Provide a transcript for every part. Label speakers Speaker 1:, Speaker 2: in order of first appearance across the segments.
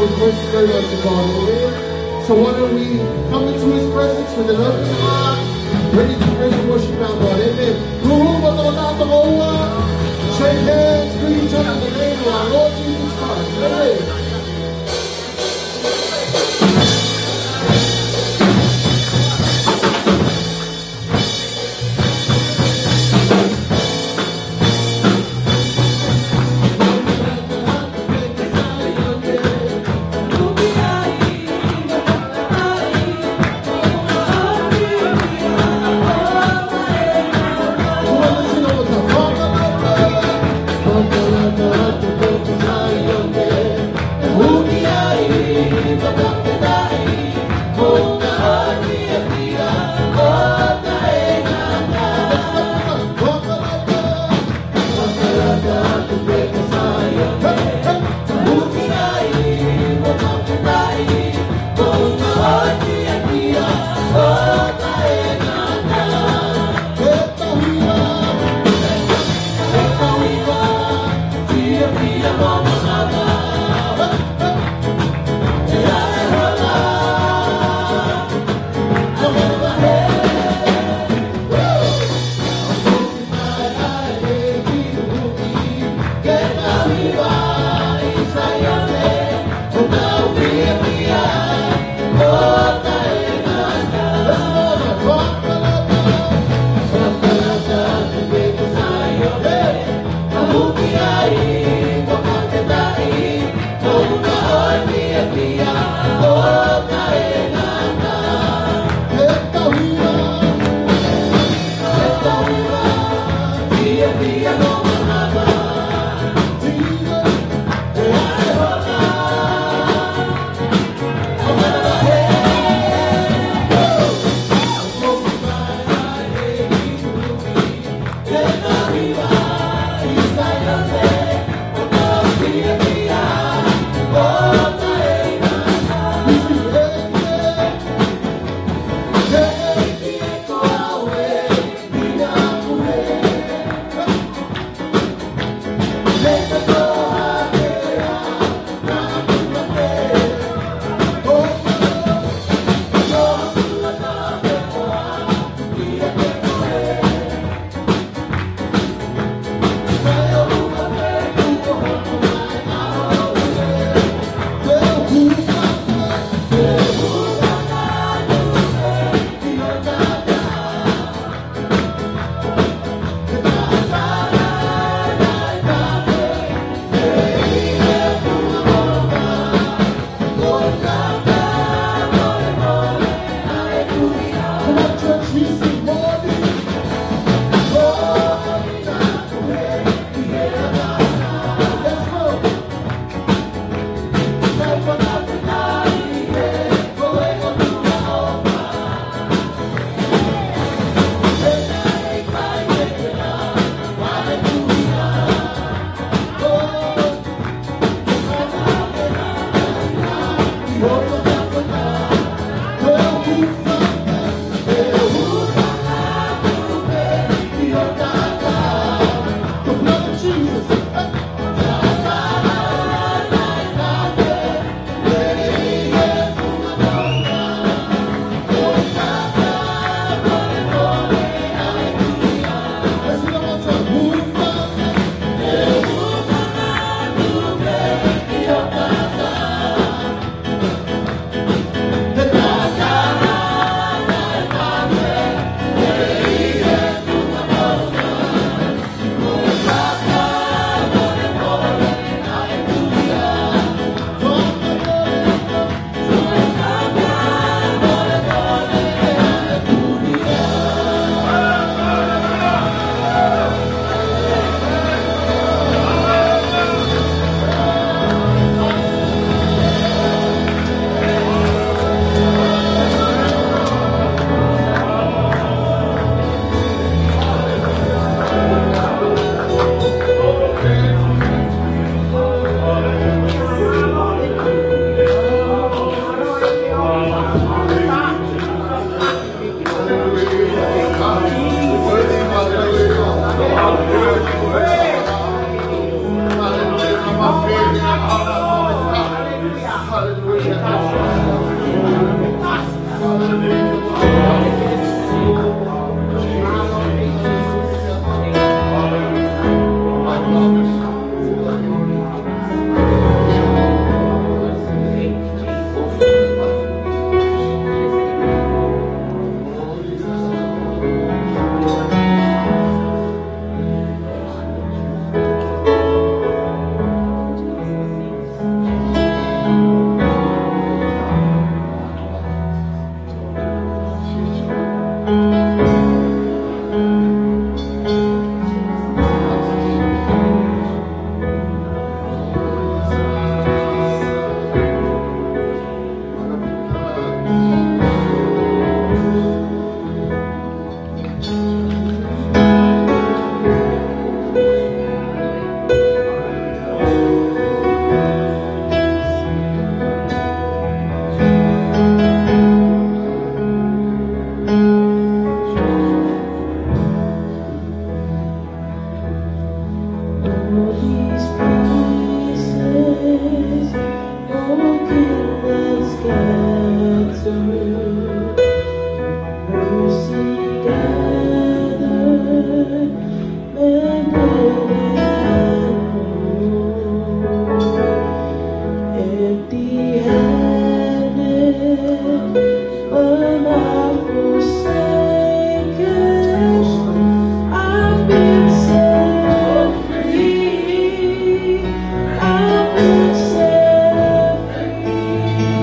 Speaker 1: His mercy very much is all. Amen. So why don't we come into His presence with an open heart, ready to praise and worship our God. Amen. Shake hands, greet each other in the name of our Lord Jesus Christ. Amen.
Speaker 2: these pieces, broken and scattered, mercy gathered, mended and whole. Empty-handed, but not forsaken. I've been set free. I've been set free.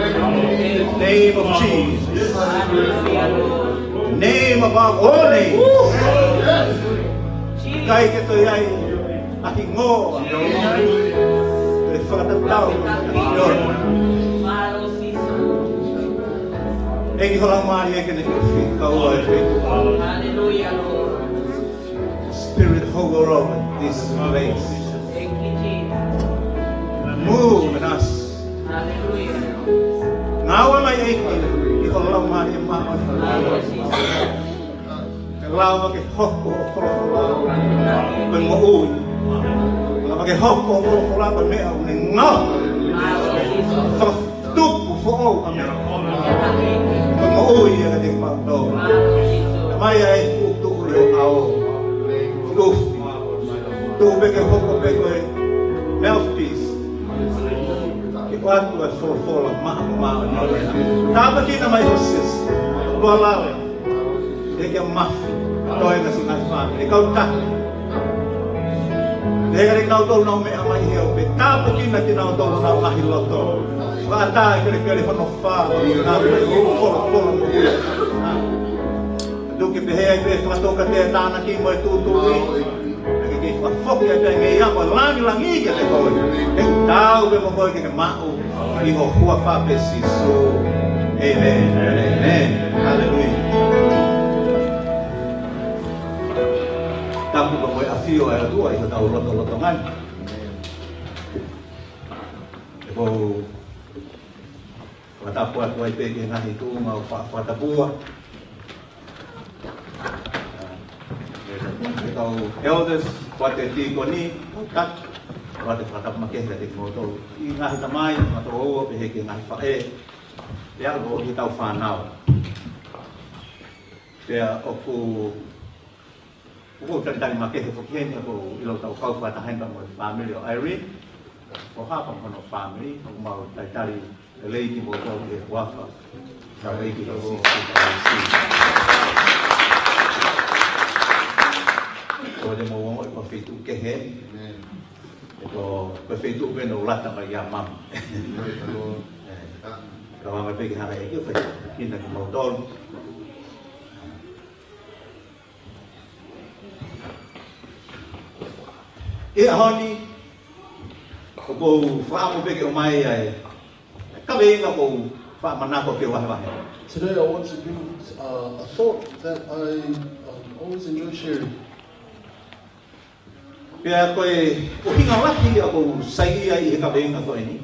Speaker 3: Name of Jesus. Name above all names. Kahit ito ay akingo. Ay pagkatao. Ay walang mahal yan kau ay
Speaker 2: Hallelujah, Lord.
Speaker 3: Spirit hover over this place.
Speaker 2: Thank you, Jesus.
Speaker 3: Move in us.
Speaker 2: Hallelujah.
Speaker 3: Ngawa may aikin. Ikaw lang mahal yung mahal. Kailangan mag-ihok-hok-hok pag mauwi. Mag-ihok-hok-hok pag may awning nga. Pag-tuk po kami. Pag mauwi ang ating pagdaw. May ay tutuloy ako. Lufi. Tubig ang hukubig ko ay mouthpiece. Ikuat ko ay full of mahamamahan. Dapat yun na may husis. Wala rin. Ikaw mafi. Ito ay nasingat family. Ikaw ta. Dahil ikaw daw na may amay hiyaw. Tapos yun na tinawdaw na mahilaw to. Kata kiri-kiri hono fa. Nabi ay full. Duki behaya be fato kate tana ki mo tutui. Nagiging fok ya ta ngeya ko langi ya ko. Tao be mo ko ke mau. Iho kuwa fa besiso. Amen. Amen. Hallelujah. Tamu ko ay afio ay dua ito tao lotongan. Eko Watapuat ko ay pwede nga ito watapuat. Ikaw elders, wateti ko ni kat wate fatap makeh datik mo to. Ingah tamay mato peheke ngai fae. Ya go itaw fanao. Ya oku tadi makeh ko kien ko ilo tau kau fatahan ba mo family o Irene. Ko ha pa mo family ko mau tadi lady mo to ke wafa. Sa lady ko si. Pode mo ko feito ke he. Ito feito ben o lata ka ya mam. Kalau mau pergi hari itu kita ke motor. Honey, ko fa mo pergi umay ay. Kabe nga ko fa manako ke wah.
Speaker 1: Today I want to bring a thought that I always enjoy sharing.
Speaker 3: Kaya ko hinga laki ako sa iya kabe nga ko ini.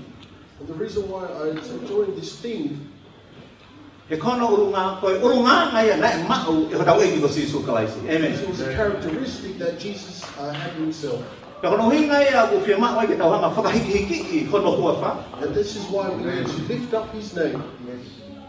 Speaker 1: And the reason why I enjoy this theme
Speaker 3: Kono urunga ngaya na mau daw ko si Yesu Kristo. Amen.
Speaker 1: it was a characteristic that Jesus had himself.
Speaker 3: Kono hinga ya ko firma wa kita nga fakahiki kono ko fa.
Speaker 1: And this is why we need to lift up his name.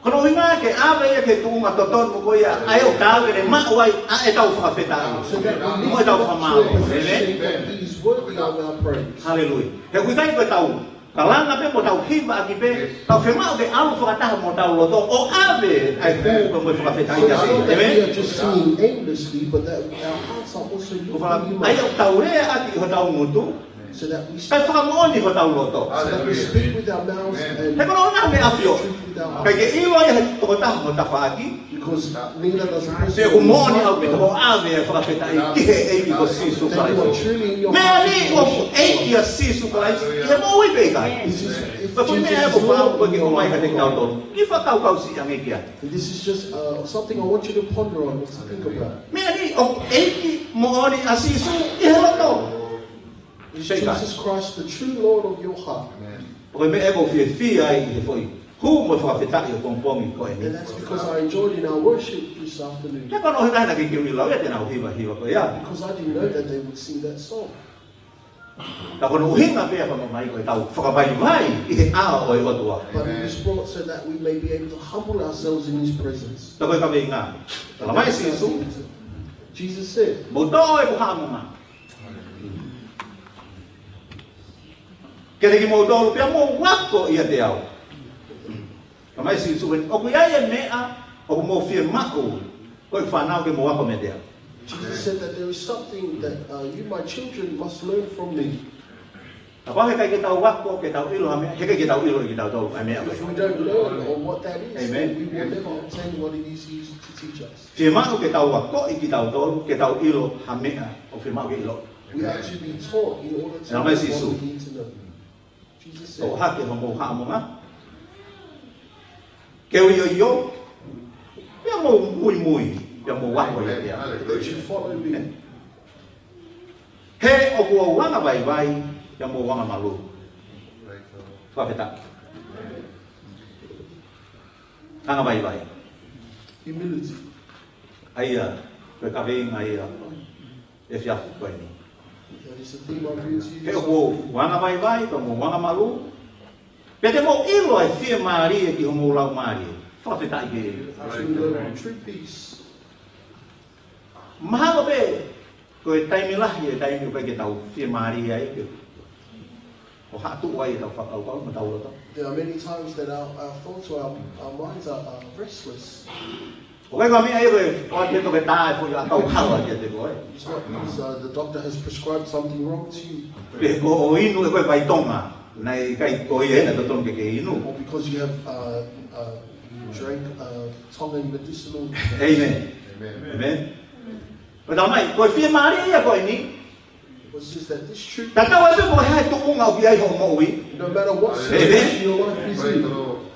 Speaker 3: Kono hinga ke abe ya ke tunga toton mo ya ayo ka ke ma wa etau fakafeta.
Speaker 1: So that we
Speaker 3: Mo
Speaker 1: lift
Speaker 3: etau
Speaker 1: up
Speaker 3: fama.
Speaker 1: to a position
Speaker 3: Amen.
Speaker 1: that he is worthy of our praise.
Speaker 3: Hallelujah. He kuitai ko tau. Kalanga pe mo tau hiba aki pe tau firma ke alu fakata mo tau lo o ave ai ku mo fakafeta
Speaker 1: So
Speaker 3: ya.
Speaker 1: it's not that we
Speaker 3: Amen.
Speaker 1: are just singing aimlessly, but that our hearts are also lifting him
Speaker 3: Ayo
Speaker 1: up,
Speaker 3: tau le aki ho tau mutu.
Speaker 1: so that we
Speaker 3: Kai whakamooni ho tau loto.
Speaker 1: speak with our mouths and
Speaker 3: He kono nga me afio.
Speaker 1: truth with our
Speaker 3: Kai
Speaker 1: hearts.
Speaker 3: ke ilo ya toko tahu mo tawhaki.
Speaker 1: Because Nina doesn't
Speaker 3: Se umoni au pito ho ave whakawheta i kihe eiki ko Sisu
Speaker 1: that you are
Speaker 3: Christ.
Speaker 1: truly in your
Speaker 3: Mea
Speaker 1: heart.
Speaker 3: ni o eiki a Sisu Christ. Ia mo ui pekai.
Speaker 1: This is, if
Speaker 3: Pa pui
Speaker 1: Jesus
Speaker 3: mea
Speaker 1: is
Speaker 3: ko whakau
Speaker 1: Lord
Speaker 3: ko
Speaker 1: of
Speaker 3: ki o
Speaker 1: your
Speaker 3: mai
Speaker 1: life,
Speaker 3: ka te kau tonu. Ki whakau kau si ang eiki a.
Speaker 1: this is just something I want you to ponder on, to think about.
Speaker 3: Mea ni o eiki mo oni a Sisu i he loto.
Speaker 1: Is
Speaker 3: Shake
Speaker 1: Jesus Christ the true Lord of your heart?
Speaker 3: Porque mea ko fie fia i he foi. Hu mo whakawheta i o pongpongi ko e ni.
Speaker 1: And that's because I enjoyed in our worship this afternoon.
Speaker 3: Kaya kono hina na ki kiuni lau ya te nau hiwa ko ia.
Speaker 1: Because I didn't know that they would sing that song.
Speaker 3: Ta kono uhinga pe kono mai ko tau whakawaiwai i he ao o e otua.
Speaker 1: But it was brought so that we may be able to humble ourselves in His presence.
Speaker 3: Ta koe ka vei ngā. Ta mai si Yesu.
Speaker 1: Jesus said,
Speaker 3: Mo tō e puha mo ngā. Kere ki mo tō pia mo wako i a te au. Ta mai si Yesu. Oku iai e mea, oku mo fia mako. Koe whanau ke mo wako me te au.
Speaker 1: Jesus said that there is something that you, my children, must learn from me.
Speaker 3: Ta pahe kai ke tau wako, ke tau ilo hame, he kai ke tau ilo i ke tau tau ai mea.
Speaker 1: If we don't learn on what that is,
Speaker 3: Amen.
Speaker 1: then we will never obtain what it is He used to teach us.
Speaker 3: Fia mako ke tau wako i ki tau tau, ke tau ilo hamea, o fia mako ke ilo.
Speaker 1: We are to be taught in order to
Speaker 3: Now,
Speaker 1: know
Speaker 3: let's
Speaker 1: what
Speaker 3: see,
Speaker 1: we need to know. Jesus
Speaker 3: O
Speaker 1: said,
Speaker 3: hake ho mo ha mo ngā. Ke ui o io, pia mo mui mui, pia mo wako i te au.
Speaker 1: that you follow me.
Speaker 3: He o kua wanga vai vai, pia mo wanga malu. Whawheta. Tanga vai vai.
Speaker 1: Humility.
Speaker 3: Aia, koe ka veinga ia, e whiafu koe ni.
Speaker 1: That is the theme I'm bringing to you.
Speaker 3: He o kua wanga vai vai, pia mo wanga malu. Pia te mo ilo e whia maari e ki ho mo lau maari. Whawheta i ke.
Speaker 1: Actually, learn true peace.
Speaker 3: Mahalo pe, koe taimi lahi e taimi koe ke tau whia maari ai ke. O hatu wai e tau whakau ma tau roto.
Speaker 1: There are many times that our thoughts or our minds are restless.
Speaker 3: O kai kua mea e koe, o te toke tae fo i a tau kawa ki a te koe.
Speaker 1: It's not because the doctor has prescribed something wrong to you,
Speaker 3: Pe o inu e koe vai tonga, nei kai koe e na totonga ke inu.
Speaker 1: or because you have you drank Tongan medicinal.
Speaker 3: Amen. Amen. Pero tau mai, koe whia maari ia koe ni,
Speaker 1: It was just that this truth,
Speaker 3: ta tau e pe koe hai tuku ngau ki ai ho mo ui,
Speaker 1: no matter what
Speaker 3: Amen.
Speaker 1: situation your life is in,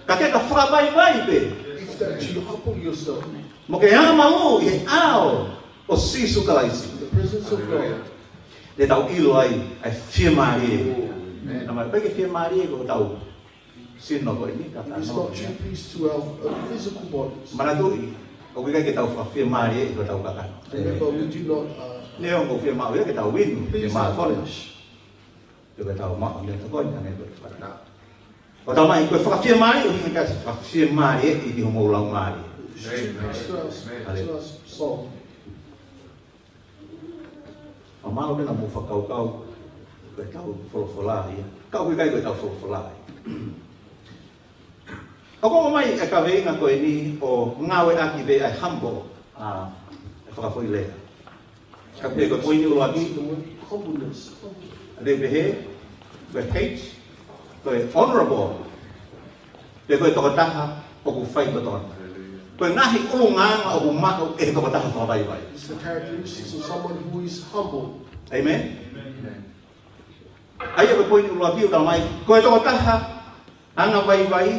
Speaker 3: ka ke ka whakawai vai pe.
Speaker 1: it's that you humble yourself
Speaker 3: Mo ke hanga malu i he ao o sisu kalaisi.
Speaker 1: in the presence of God.
Speaker 3: Le tau ilo ai, ai whia maari e. Na mai, pe ke whia maari e ko tau sino koe ni, ka
Speaker 1: It is
Speaker 3: tano.
Speaker 1: not true peace to our physical bodies.
Speaker 3: Maratui, o kai ke tau whia maari e ko tau kakano.
Speaker 1: Remember, we do not
Speaker 3: Leo ngo whia maari e ke tau winu, ke
Speaker 1: please
Speaker 3: maa
Speaker 1: our
Speaker 3: kone.
Speaker 1: flesh.
Speaker 3: Yo ke tau maa me to koe, kane koe whakana. O tau mai, koe whakawhia maari, o hinga kasi whakawhia maari e i ki ho maulau maari.
Speaker 1: It's true peace to our soul.
Speaker 3: O malo pena mo whakau-kau, koe tau wholowhola ia. Kau koe kai koe tau wholowhola ia. O kongo mai e ka veinga koe ni o ngawe aki ve ai hambo e whakawhoi lea. Ka pe koe poini ulo aki,
Speaker 1: The word humbleness.
Speaker 3: re pehe, koe hate, koe honorable, pe koe tokotaha o ku whai totona. Koe ngahi ulu nganga o ku mako e tokotaha whawai vai.
Speaker 1: It's the characteristics of someone who is humble.
Speaker 3: Amen? Aia koe poini ulo aki o tau mai, koe tokotaha, anga vai vai,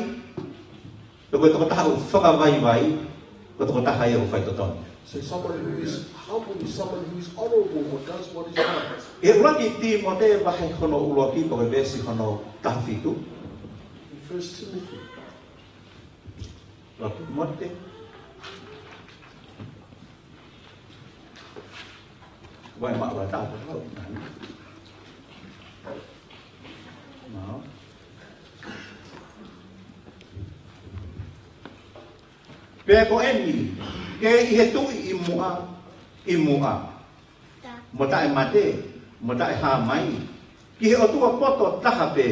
Speaker 3: pe koe tokotaha o whakawai vai, koe tokotaha e o whai totona.
Speaker 1: So someone who is humble is someone who is honorable or does what is right.
Speaker 3: E uraki ti mo te wahe hono ulo aki koe vesi hono tahawhitu.
Speaker 1: In 1 Timothy,
Speaker 3: Uraki mo te. Vai mak wa tau tau. No. Pe ko eni, ke i he tui i mua. Mo tae mate, mo tae ha mai. Ki he o tua poto taha pe.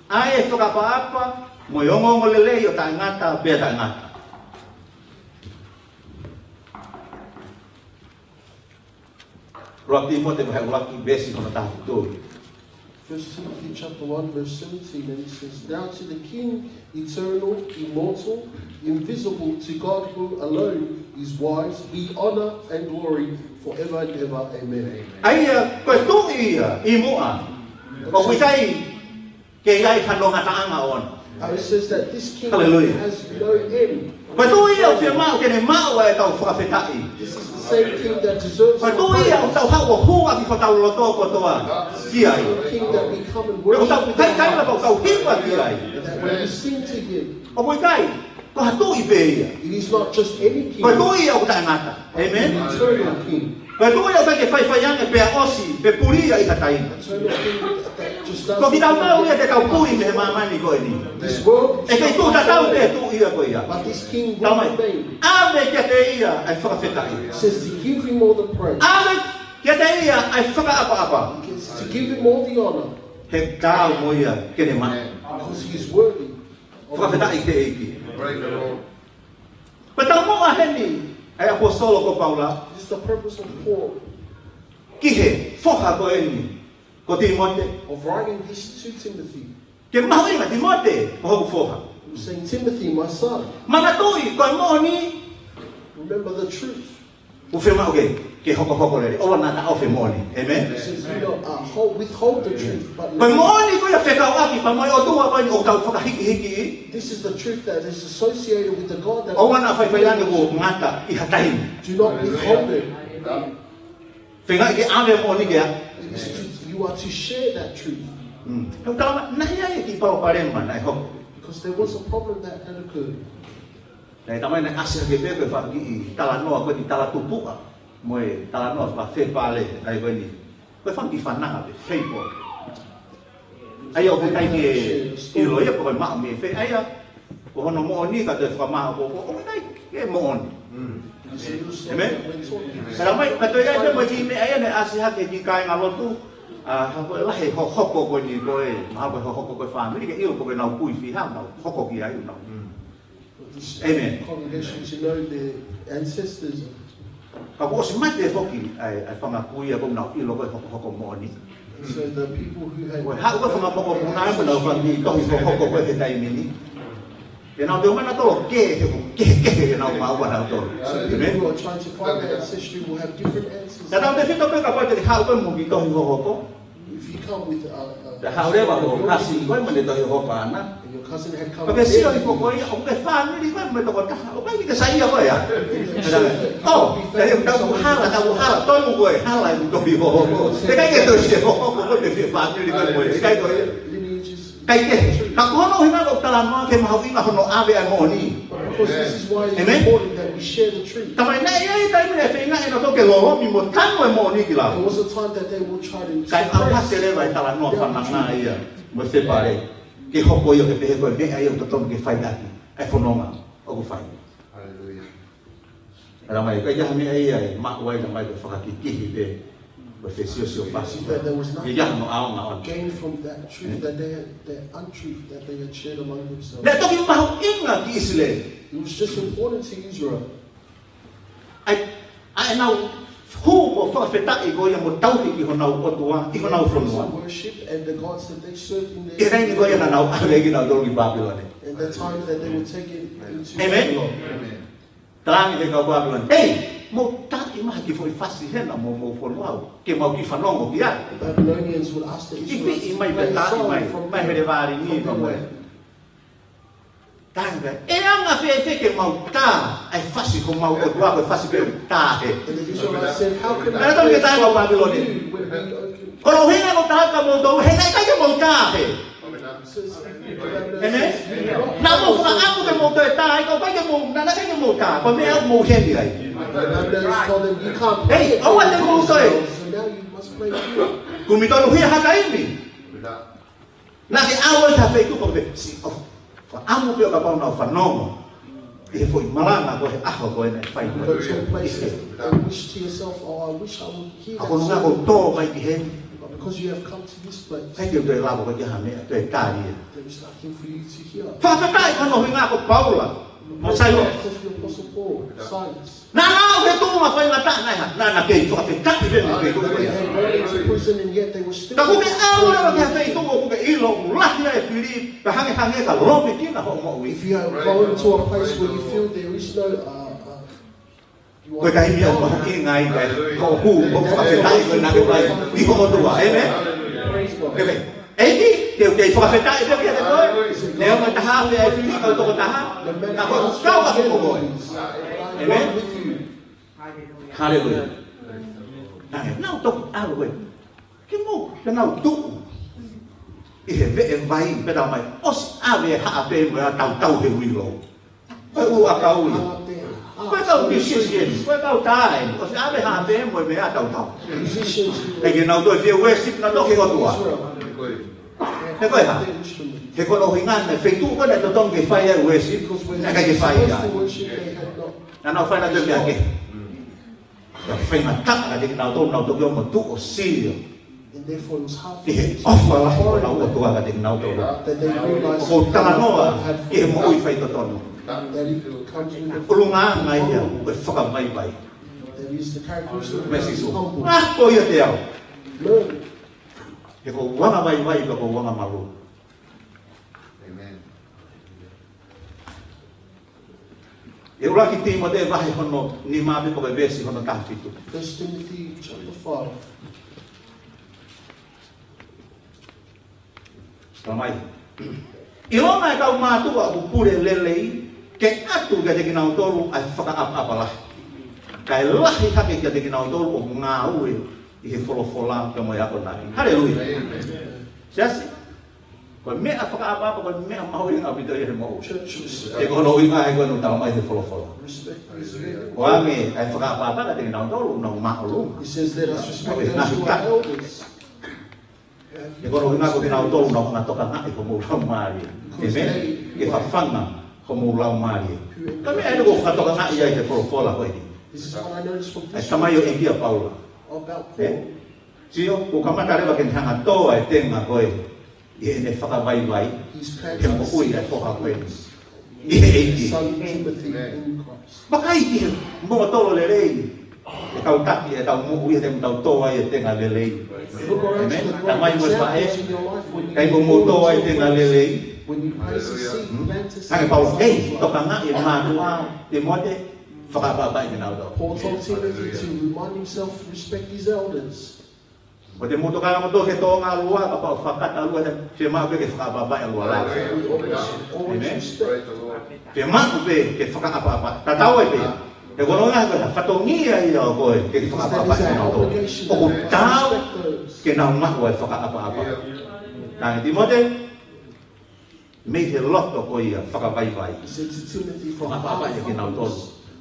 Speaker 3: Ai e whakapaapa, mo yongo mo lelei o tae ngata, pe tae ngata. Roki mo te wahe uraki besi kono taha tui.
Speaker 1: 1 Timothy chapter 1 verse 17, and it says, "Now to the King, eternal, immortal, invisible, to God who alone is wise, be honor and glory forever and ever. Amen."
Speaker 3: Aia, koe tui ia, i mua. O kuitai, ke iai kano ngataanga on.
Speaker 1: How it says that this King
Speaker 3: Hallelujah.
Speaker 1: has no end.
Speaker 3: Koe tui ia o whia mau, kene mau e tau whakawhetai.
Speaker 1: This is the same King that deserves
Speaker 3: Koe
Speaker 1: our
Speaker 3: tui ia o
Speaker 1: praise.
Speaker 3: tau hau hua ki ko tau loto ko toa. Ki ai.
Speaker 1: The King that we come and
Speaker 3: Koe ko tau
Speaker 1: worship.
Speaker 3: kai kai la ko tau hipa ki ai.
Speaker 1: That when we sing to Him,
Speaker 3: O kuitai, ko hatu i pe ia.
Speaker 1: it is not just any King,
Speaker 3: Koe tui ia o tae ngata. Amen?
Speaker 1: the eternal King.
Speaker 3: Kau tu yang tak fai yang pe osi, pe puri ai katai.
Speaker 1: Eternal King that just does.
Speaker 3: Kau kita tahu ya kau pui me mama ni kau ni.
Speaker 1: This world.
Speaker 3: Kai tu tak tahu dia tu ia kau ia.
Speaker 1: But this King will
Speaker 3: Tamai.
Speaker 1: remain.
Speaker 3: Ave que te ia ai fakafetai.
Speaker 1: Says to give him all the praise.
Speaker 3: Ave que te ia ai faka apa-apa.
Speaker 1: To give him all the honor.
Speaker 3: He kau mo ia que ne ma.
Speaker 1: Because he is worthy.
Speaker 3: Fakafetai ke iki.
Speaker 4: Praise the Lord.
Speaker 3: Patang mo aheni ai apostolo ko Paula.
Speaker 1: This is the purpose of Paul
Speaker 3: Kihe foka ko ni. Ko Timote.
Speaker 1: of writing this to Timothy.
Speaker 3: Ke mau ingat Timote ko foka.
Speaker 1: He was saying, Timothy, my son,
Speaker 3: Manatui ko mo ni.
Speaker 1: remember the truth.
Speaker 3: Ufema okay. Ke hoko le. O na ta ofe mo ni. Amen.
Speaker 1: He says, you know, withhold the truth. But
Speaker 3: Ko mo ni ko ya feka aki pa mo o tua pa o tau foka hiki.
Speaker 1: this is the truth that is associated with the God that
Speaker 3: O wana fai lang ko ngata ihatai.
Speaker 1: do not withhold it.
Speaker 3: Fenga ke ave mo ni ke.
Speaker 1: It is you are to share that truth.
Speaker 3: Kau tahu na ya ki pa paremma na ho.
Speaker 1: Because there was a problem that had occurred.
Speaker 3: Dai tamai na asia ke be ko fa ki tala no ko di tala tupu a. Moe tala no fa fe pale ai ko ni. Ko fa ki fa na be fe po. Ai o ko kai ke i lo ya ko ma me fe ai a. Ko hono mo ni ka te fa ma ko ko kai ke mo ni.
Speaker 1: You see, it was something
Speaker 3: Amen.
Speaker 1: that went on.
Speaker 3: Kalau mai katoya dia mesti me aya ne asia ke di kai ngalo tu. Ha ko la he ho ko ni ko e ma ko ho ko family ke ilo ko na pui fi ha na ho ko ki ai no.
Speaker 1: This
Speaker 3: Amen.
Speaker 1: congregation to know their ancestors.
Speaker 3: Ka ko si mai te foki ai fanga pui ko na ilo ko ho ko mo ni.
Speaker 1: So the people who had
Speaker 3: Ko ha ko fanga mo ko na mo na fa ni ko ho ko te tai mini. Ke na do mana to ke na ma wa na to.
Speaker 1: so people
Speaker 3: Amen.
Speaker 1: who are trying to find their ancestry will have different answers.
Speaker 3: Sa tao te fito pe ka pa te ha ko mo bi to ho ko.
Speaker 1: If you come with
Speaker 3: Da ha re ba ko kasi ko mo ne to ho pa na.
Speaker 1: and your cousin had come
Speaker 3: Porque
Speaker 1: with
Speaker 3: si ho
Speaker 1: their
Speaker 3: ko ko ya o ke family ko mo to ko ta. O kai ke sai ya ko ya. Oh, dari tahu hala to mo ko hala mo to bi ho. Te kai ke to si ho ko te family ko mo. Kai ko
Speaker 1: lineages.
Speaker 3: kai ke. Ka ko no hina ko tala no ke ma ina hono ave ai mo ni.
Speaker 1: Because this is why it's
Speaker 3: Amen.
Speaker 1: important that we share the truth.
Speaker 3: Tamai na ia tai me fe na ina to ke lo mi mo kan mo ni ki la.
Speaker 1: There was a time that they will try to
Speaker 3: Kai apa se le vai tala no fa na ia. Mo se pare. Ke ho ko yo ke pe ko me ai to ke fai daki. Ai fonoma o ko fai.
Speaker 4: Hallelujah.
Speaker 3: Ada mai ka ya me ai ma wai na mai ko fa ki ki be. Ko fe sio sio fa.
Speaker 1: See that there was
Speaker 3: Ye
Speaker 1: nothing
Speaker 3: ya no ao na.
Speaker 1: gained from that truth that that untruth that they had shared among themselves.
Speaker 3: Le to ki ma inga ki Israel.
Speaker 1: It was just important to Israel.
Speaker 3: Ai na hu mo fa fe ta i go ya mo tau ki ho na o tua. I ho na from
Speaker 1: To
Speaker 3: one.
Speaker 1: worship and the gods that they served in
Speaker 3: I rai ni go ya na na ave ki na do ki Babylon.
Speaker 1: and the time that they were taken into
Speaker 3: Amen.
Speaker 1: Babylon.
Speaker 4: Amen.
Speaker 3: Tlang ke ka Babylon. Hey, mo ta i ma ki fo fasi he na mo fo no. Ke mo ki fa no mo ki ya.
Speaker 1: The Babylonians would ask the Israelites
Speaker 3: I
Speaker 1: to
Speaker 3: mai
Speaker 1: play a
Speaker 3: beta
Speaker 1: song
Speaker 3: mai mai
Speaker 1: from
Speaker 3: he vari ni
Speaker 1: from
Speaker 3: mo.
Speaker 1: their
Speaker 3: Tanga. E anga fe ke mau ta ai fasi ko mau o tua ko fasi pe ta he.
Speaker 1: And the Israelites said, how can
Speaker 3: Pero don't
Speaker 1: play
Speaker 3: get
Speaker 1: a
Speaker 3: that
Speaker 1: song
Speaker 3: about Babylon.
Speaker 1: from you when we open?
Speaker 3: Ko lo hinga ko ta ka mo do he na ka ke mo ta he.
Speaker 1: Says, the Babylonians
Speaker 3: Amen.
Speaker 1: says, "You cannot
Speaker 3: Na mo
Speaker 1: play
Speaker 3: fa
Speaker 1: a
Speaker 3: aku
Speaker 1: song
Speaker 3: ke mo ta ai ko pa ke mo na ka ke mo ta. Ko me mo he di ai.
Speaker 1: The Babylonians told them, you can't play
Speaker 3: Hey,
Speaker 1: it
Speaker 3: oh,
Speaker 1: for
Speaker 3: what the rules say?
Speaker 1: yourselves, so now you must play it here."
Speaker 3: Ku mi to lo hinga ka ini. Na ke awa ta fe ku ko be si o. Fa amu pe ka pa na fa no. E foi malanga ko he aho ko ene fai.
Speaker 1: You go to a place and wish to yourself, oh, I wish I would hear that
Speaker 3: Ako nga ko
Speaker 1: song.
Speaker 3: to mai ki he.
Speaker 1: But because you have come to this place,
Speaker 3: Kai ke te la ko ke ha me te ka ni.
Speaker 1: there is nothing for you to hear.
Speaker 3: Fa fa kai ko no hinga ko Paula. Mo sai lo.
Speaker 1: Because the Apostle Paul, Silas.
Speaker 3: Na na ke tu ma fa na ta na ke fa fe ka be me ko.
Speaker 1: They had gone into prison and yet they were still.
Speaker 3: Ka ku ke awa ke fe tu ko ke ilo la ni e fili. Ka hange ka lo me ki na ho mo wi.
Speaker 1: If you have gone into a place where you feel there is no, you
Speaker 3: Ko kai mi o mo ki ngai ka ko hu mo fa fe tai ko na ke vai. Ni ko mo tu wa amen.
Speaker 1: praise God.
Speaker 3: Ke Eki, ke fa fe tai ke ke ko. Le ma ta ha fe fili ko to ta ha.
Speaker 1: No matter
Speaker 3: Na
Speaker 1: how
Speaker 3: ko
Speaker 1: strong
Speaker 3: ka
Speaker 1: the
Speaker 3: ko ko.
Speaker 1: enemy is, I'm
Speaker 3: Amen.
Speaker 1: with you.
Speaker 3: Hallelujah. Não tô algo. Que mo, que não tu. E ve vai para mais. Os ave ha pe mo tau tau he wi lo. O a kau ni.
Speaker 1: Up there,
Speaker 3: Koe
Speaker 1: hearts.
Speaker 3: kau
Speaker 1: for the
Speaker 3: musician,
Speaker 1: singers,
Speaker 3: koe kau tae, o se awe hape mo me a tau tau.
Speaker 1: musicians who
Speaker 3: E ke nau toi fia worship na toki o tua.
Speaker 1: Israel.
Speaker 3: He koe ha,
Speaker 1: Their instruments.
Speaker 3: he kono hingan na whaitu koe na totong ke whai a worship,
Speaker 1: Because when
Speaker 3: na
Speaker 1: they
Speaker 3: kai ke
Speaker 1: were
Speaker 3: whai
Speaker 1: supposed
Speaker 3: a.
Speaker 1: to worship, they had not.
Speaker 3: Na nau whai na toi mea ke. Ya whai na tak na te nau tau nau toki o mo tu o sirio.
Speaker 1: And therefore, it was hard for
Speaker 3: I he
Speaker 1: them to
Speaker 3: ofa la
Speaker 1: foreign
Speaker 3: nau o tua ka te nau tau.
Speaker 1: that they realized
Speaker 3: Ko tala
Speaker 1: that
Speaker 3: noa,
Speaker 1: God had
Speaker 3: ke he mo ui whai totono.
Speaker 1: that it comes with the
Speaker 3: Ulunga ngai ia, koe whakawai vai.
Speaker 1: There is the characteristic of
Speaker 3: Mesi so.
Speaker 1: humble.
Speaker 3: Ah, ko ia te au.
Speaker 1: Learn.
Speaker 3: He ko wanga vai vai ka ko wanga maru.
Speaker 4: Amen.
Speaker 3: E ura ki tīma te vahe hono ni māpe ko ke vesi hono tāwhitu.
Speaker 1: 1 Timothy chapter 5.
Speaker 3: Ramai. I ronga e kau mātua ku pure lelei, ke atu ka te kinau toru ai whakaapa lah. Kai lahi hake ka te kinau toru o ngā ue i he wholofola ka mai ako nai. Hallelujah. Siasi. Koe mea whakaapa koe mea mahui ngā pito i he mau.
Speaker 1: Church
Speaker 3: E kono inga e koe nu tau mai he wholofola.
Speaker 1: respect Israel.
Speaker 3: O ange ai whakaapa ka te kinau toru nau maolunga.
Speaker 1: He says, let us respect those who are elders.
Speaker 3: E kono inga ko kinau toru nau ngā toka ngai ko mou lau maari. Amen. Ke whawhanga ko mou lau maari. Ka mea e nuko whatoka ngai ai te wholofola koe ni.
Speaker 1: This is what I noticed from
Speaker 3: Ai
Speaker 1: this
Speaker 3: tamayo e kia Paula.
Speaker 1: about
Speaker 3: Eh?
Speaker 1: Paul.
Speaker 3: Sio, ko kamata rewa ke hanga toa e tenga koe. I e ne whakawai vai.
Speaker 1: He's
Speaker 3: Ke
Speaker 1: planted
Speaker 3: mo
Speaker 1: a
Speaker 3: ui
Speaker 1: seed
Speaker 3: ai
Speaker 1: for
Speaker 3: whoka koe.
Speaker 1: his
Speaker 3: I he eiti.
Speaker 1: son Timothy in Christ.
Speaker 3: Makai ki mo tolo le rei. E kau taki e tau mo ui e te tau toa e tenga le rei.
Speaker 1: Look around to
Speaker 3: Amen.
Speaker 1: the
Speaker 3: Tamai
Speaker 1: great
Speaker 3: mo whae.
Speaker 1: examples in your life when
Speaker 3: Kai mo
Speaker 1: you
Speaker 3: mo toa e
Speaker 1: fall
Speaker 3: tenga
Speaker 1: into
Speaker 3: le
Speaker 1: Christ.
Speaker 3: rei.
Speaker 1: When you place a seed, plant a seed.
Speaker 3: Hange Paula,
Speaker 1: in
Speaker 3: ei,
Speaker 1: someone's
Speaker 3: toka
Speaker 1: life.
Speaker 3: nga i mātua te mote. Whakapapai ke nau tau.
Speaker 1: Paul told Timothy to remind himself to respect his elders.
Speaker 3: Ko te muto kanga mo to he tō ngā lua, ka pao whakata lua te whia mau pe ke whakapapai a lua lao.
Speaker 1: We always
Speaker 3: Amen.
Speaker 1: respect.
Speaker 3: Whia mau pe ke whakapapai. Ta tau e pe. Te kono ngā koe, whatongia i au koe ke
Speaker 1: Because that
Speaker 3: whakapapai
Speaker 1: is
Speaker 3: ke
Speaker 1: our
Speaker 3: nau tō.
Speaker 1: obligation.
Speaker 3: O ko
Speaker 1: to
Speaker 3: tau
Speaker 1: respect those.
Speaker 3: ke nau mahu e whakapapai. Tāngi Timote, mei he loto ko ia whakapaipai.
Speaker 1: He said to Timothy, from
Speaker 3: Whakapapai e ke nau tō.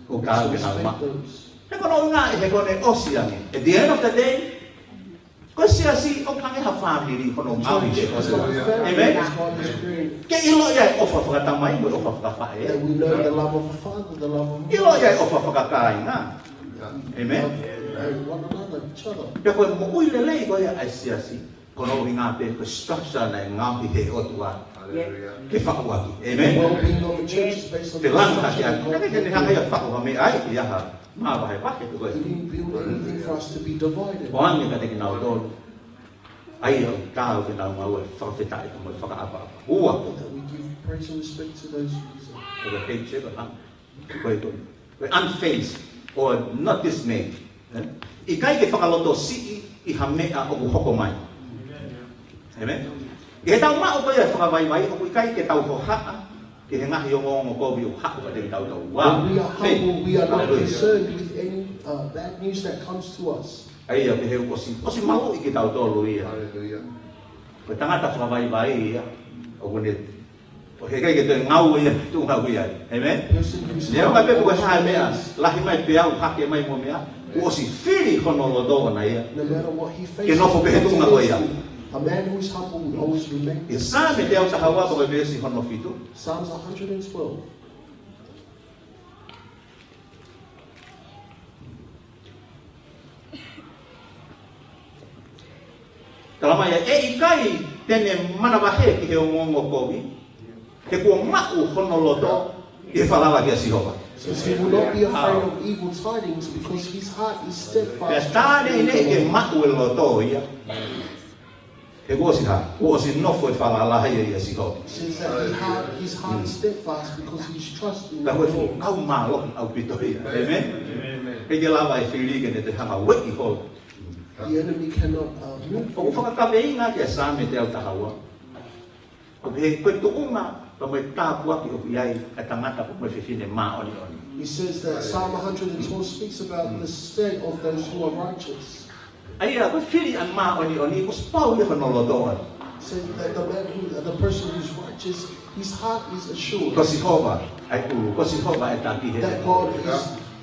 Speaker 3: Ko
Speaker 1: to
Speaker 3: tau ke nau
Speaker 1: respect
Speaker 3: mahu.
Speaker 1: those.
Speaker 3: He kono ngā e he kone osi ange. At the end of the day, ko sia si o kange ha family kono ngāwi
Speaker 1: Church
Speaker 3: ke
Speaker 1: is
Speaker 3: kono.
Speaker 1: like a family
Speaker 3: Amen.
Speaker 1: as God has created.
Speaker 3: Ke ilo ia ofa whakatamai mo ofa whakapae.
Speaker 1: That we know the love of the Father, the love of
Speaker 3: Ilo ia ofa whakakai ngā. Amen.
Speaker 1: and one another, each other.
Speaker 3: Pea koe mo ui lelei koe ai sia si. Kono i ngā pe ko structure na ngāwi he otua.
Speaker 4: Hallelujah.
Speaker 3: Ke whakawaki.
Speaker 1: The
Speaker 3: Amen.
Speaker 1: well-being of the church is based on
Speaker 3: Te
Speaker 1: the
Speaker 3: langa
Speaker 1: structure
Speaker 3: ki
Speaker 1: of
Speaker 3: ake.
Speaker 1: God.
Speaker 3: Kake ke hanga ia whakawa me ai ki aha. Mā wahe wake tu koe.
Speaker 1: He didn't build anything for us to be divided.
Speaker 3: O ange ka te ki nau tōru. Ai au kāu ke nau mau e whakawhetai ka mo e whakaapa. Ua.
Speaker 1: But that we give praise and respect to those who deserve.
Speaker 3: Or the picture, we're unfazed or not dismayed. I kai ke whakaloto si i ha mea o ku hoko mai. Amen? I he tau mao koe e whakawaiwai, o ku i kai ke tau ho haa, ke he ngahi o ngongo kobi o haa ka te tau tau. Wow!
Speaker 1: When we are humble, we are not
Speaker 3: Hallelujah.
Speaker 1: concerned with any bad news that comes to us.
Speaker 3: Ai au ke he osi mau i ke tau tolu ia.
Speaker 4: Hallelujah.
Speaker 3: Ko tangata whakawaiwai ia, o kune, o he kai ke te ngau ia, tu ngau ia. Amen?
Speaker 1: Person who's
Speaker 3: Nea mai pepe koe
Speaker 1: humble,
Speaker 3: hae mea, lahi mai pe au hake mai mo mea, o si whiri kono lodo na ia.
Speaker 1: no matter what he
Speaker 3: Ke
Speaker 1: faces,
Speaker 3: nofo pehe tunga koe ia.
Speaker 1: a man who is humble will always remain.
Speaker 3: I sa me te au tahawa ko e vesi hono fitu.
Speaker 1: Psalms 112.
Speaker 3: Talama ia, e i kai tene mana wahe ki he ongongo kowi, he kua mau hono lodo, i he whalala ki a Sihova.
Speaker 1: Says he will not be afraid of evil tidings because his heart is
Speaker 3: Pea
Speaker 1: steadfast.
Speaker 3: tāne ine ke mau e lodo ia. He kua si ha, kua si nofo e whalala hei i a Sihova.
Speaker 1: Says that his heart is steadfast because he's trusting
Speaker 3: La
Speaker 1: in
Speaker 3: koe
Speaker 1: the
Speaker 3: fu
Speaker 1: Lord.
Speaker 3: kau malo au pito ia. Amen? He ke lava e whiri ke ne te hanga weki ho.
Speaker 1: The enemy cannot move.
Speaker 3: O whakakawe inga ki a sa me te au tahawa. O he koe tuunga, pa mo e tāpua ki o iai a tangata po mo e whiwhine mā oni oni.
Speaker 1: He says that Psalm 112 speaks about the state of those who are righteous.
Speaker 3: Ai a koe whiri an mā oni oni, ko spau ia kono lodoa.
Speaker 1: says that the person who's righteous, his heart is assured
Speaker 3: Ko si Hova ai ulu, ko si Hova ai taki he.
Speaker 1: that God is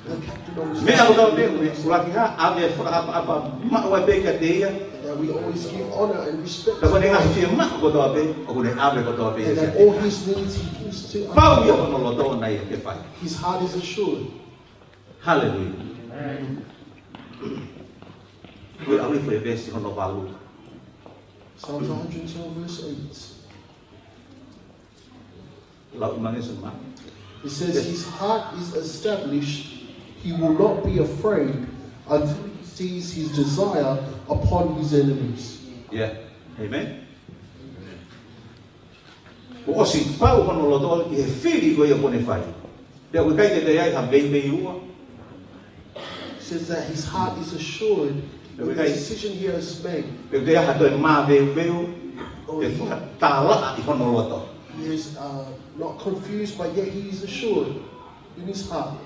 Speaker 1: the captain of his
Speaker 3: Me ako daw te, ulaki ha, ave apa ma'wa pe ka te ia.
Speaker 1: that we always give honor and respect to
Speaker 3: Tako ni nga
Speaker 1: God,
Speaker 3: si ma ko daw pe, o ni ave ko daw pe.
Speaker 1: and that all his needs he gives to
Speaker 3: Pau ia
Speaker 1: us.
Speaker 3: ko no loto na ia ke pai.
Speaker 1: His heart is assured.
Speaker 3: Hallelujah. Ko awi foi vesi hono balu.
Speaker 1: Psalms 112 verse 8.
Speaker 3: Lau mangi suma.
Speaker 1: It says his heart is established, he will not be afraid until he sees his desire upon his enemies.
Speaker 3: Yeah. Amen. O si pau hono loto i he fili ko ia pone fai. Dia ko kai te ai ha bei ua.
Speaker 1: It says that his heart is assured with the decision he has made.
Speaker 3: Pe te ha to ma veu te tala i hono loto.
Speaker 1: He is not confused, but yet he is assured in his heart.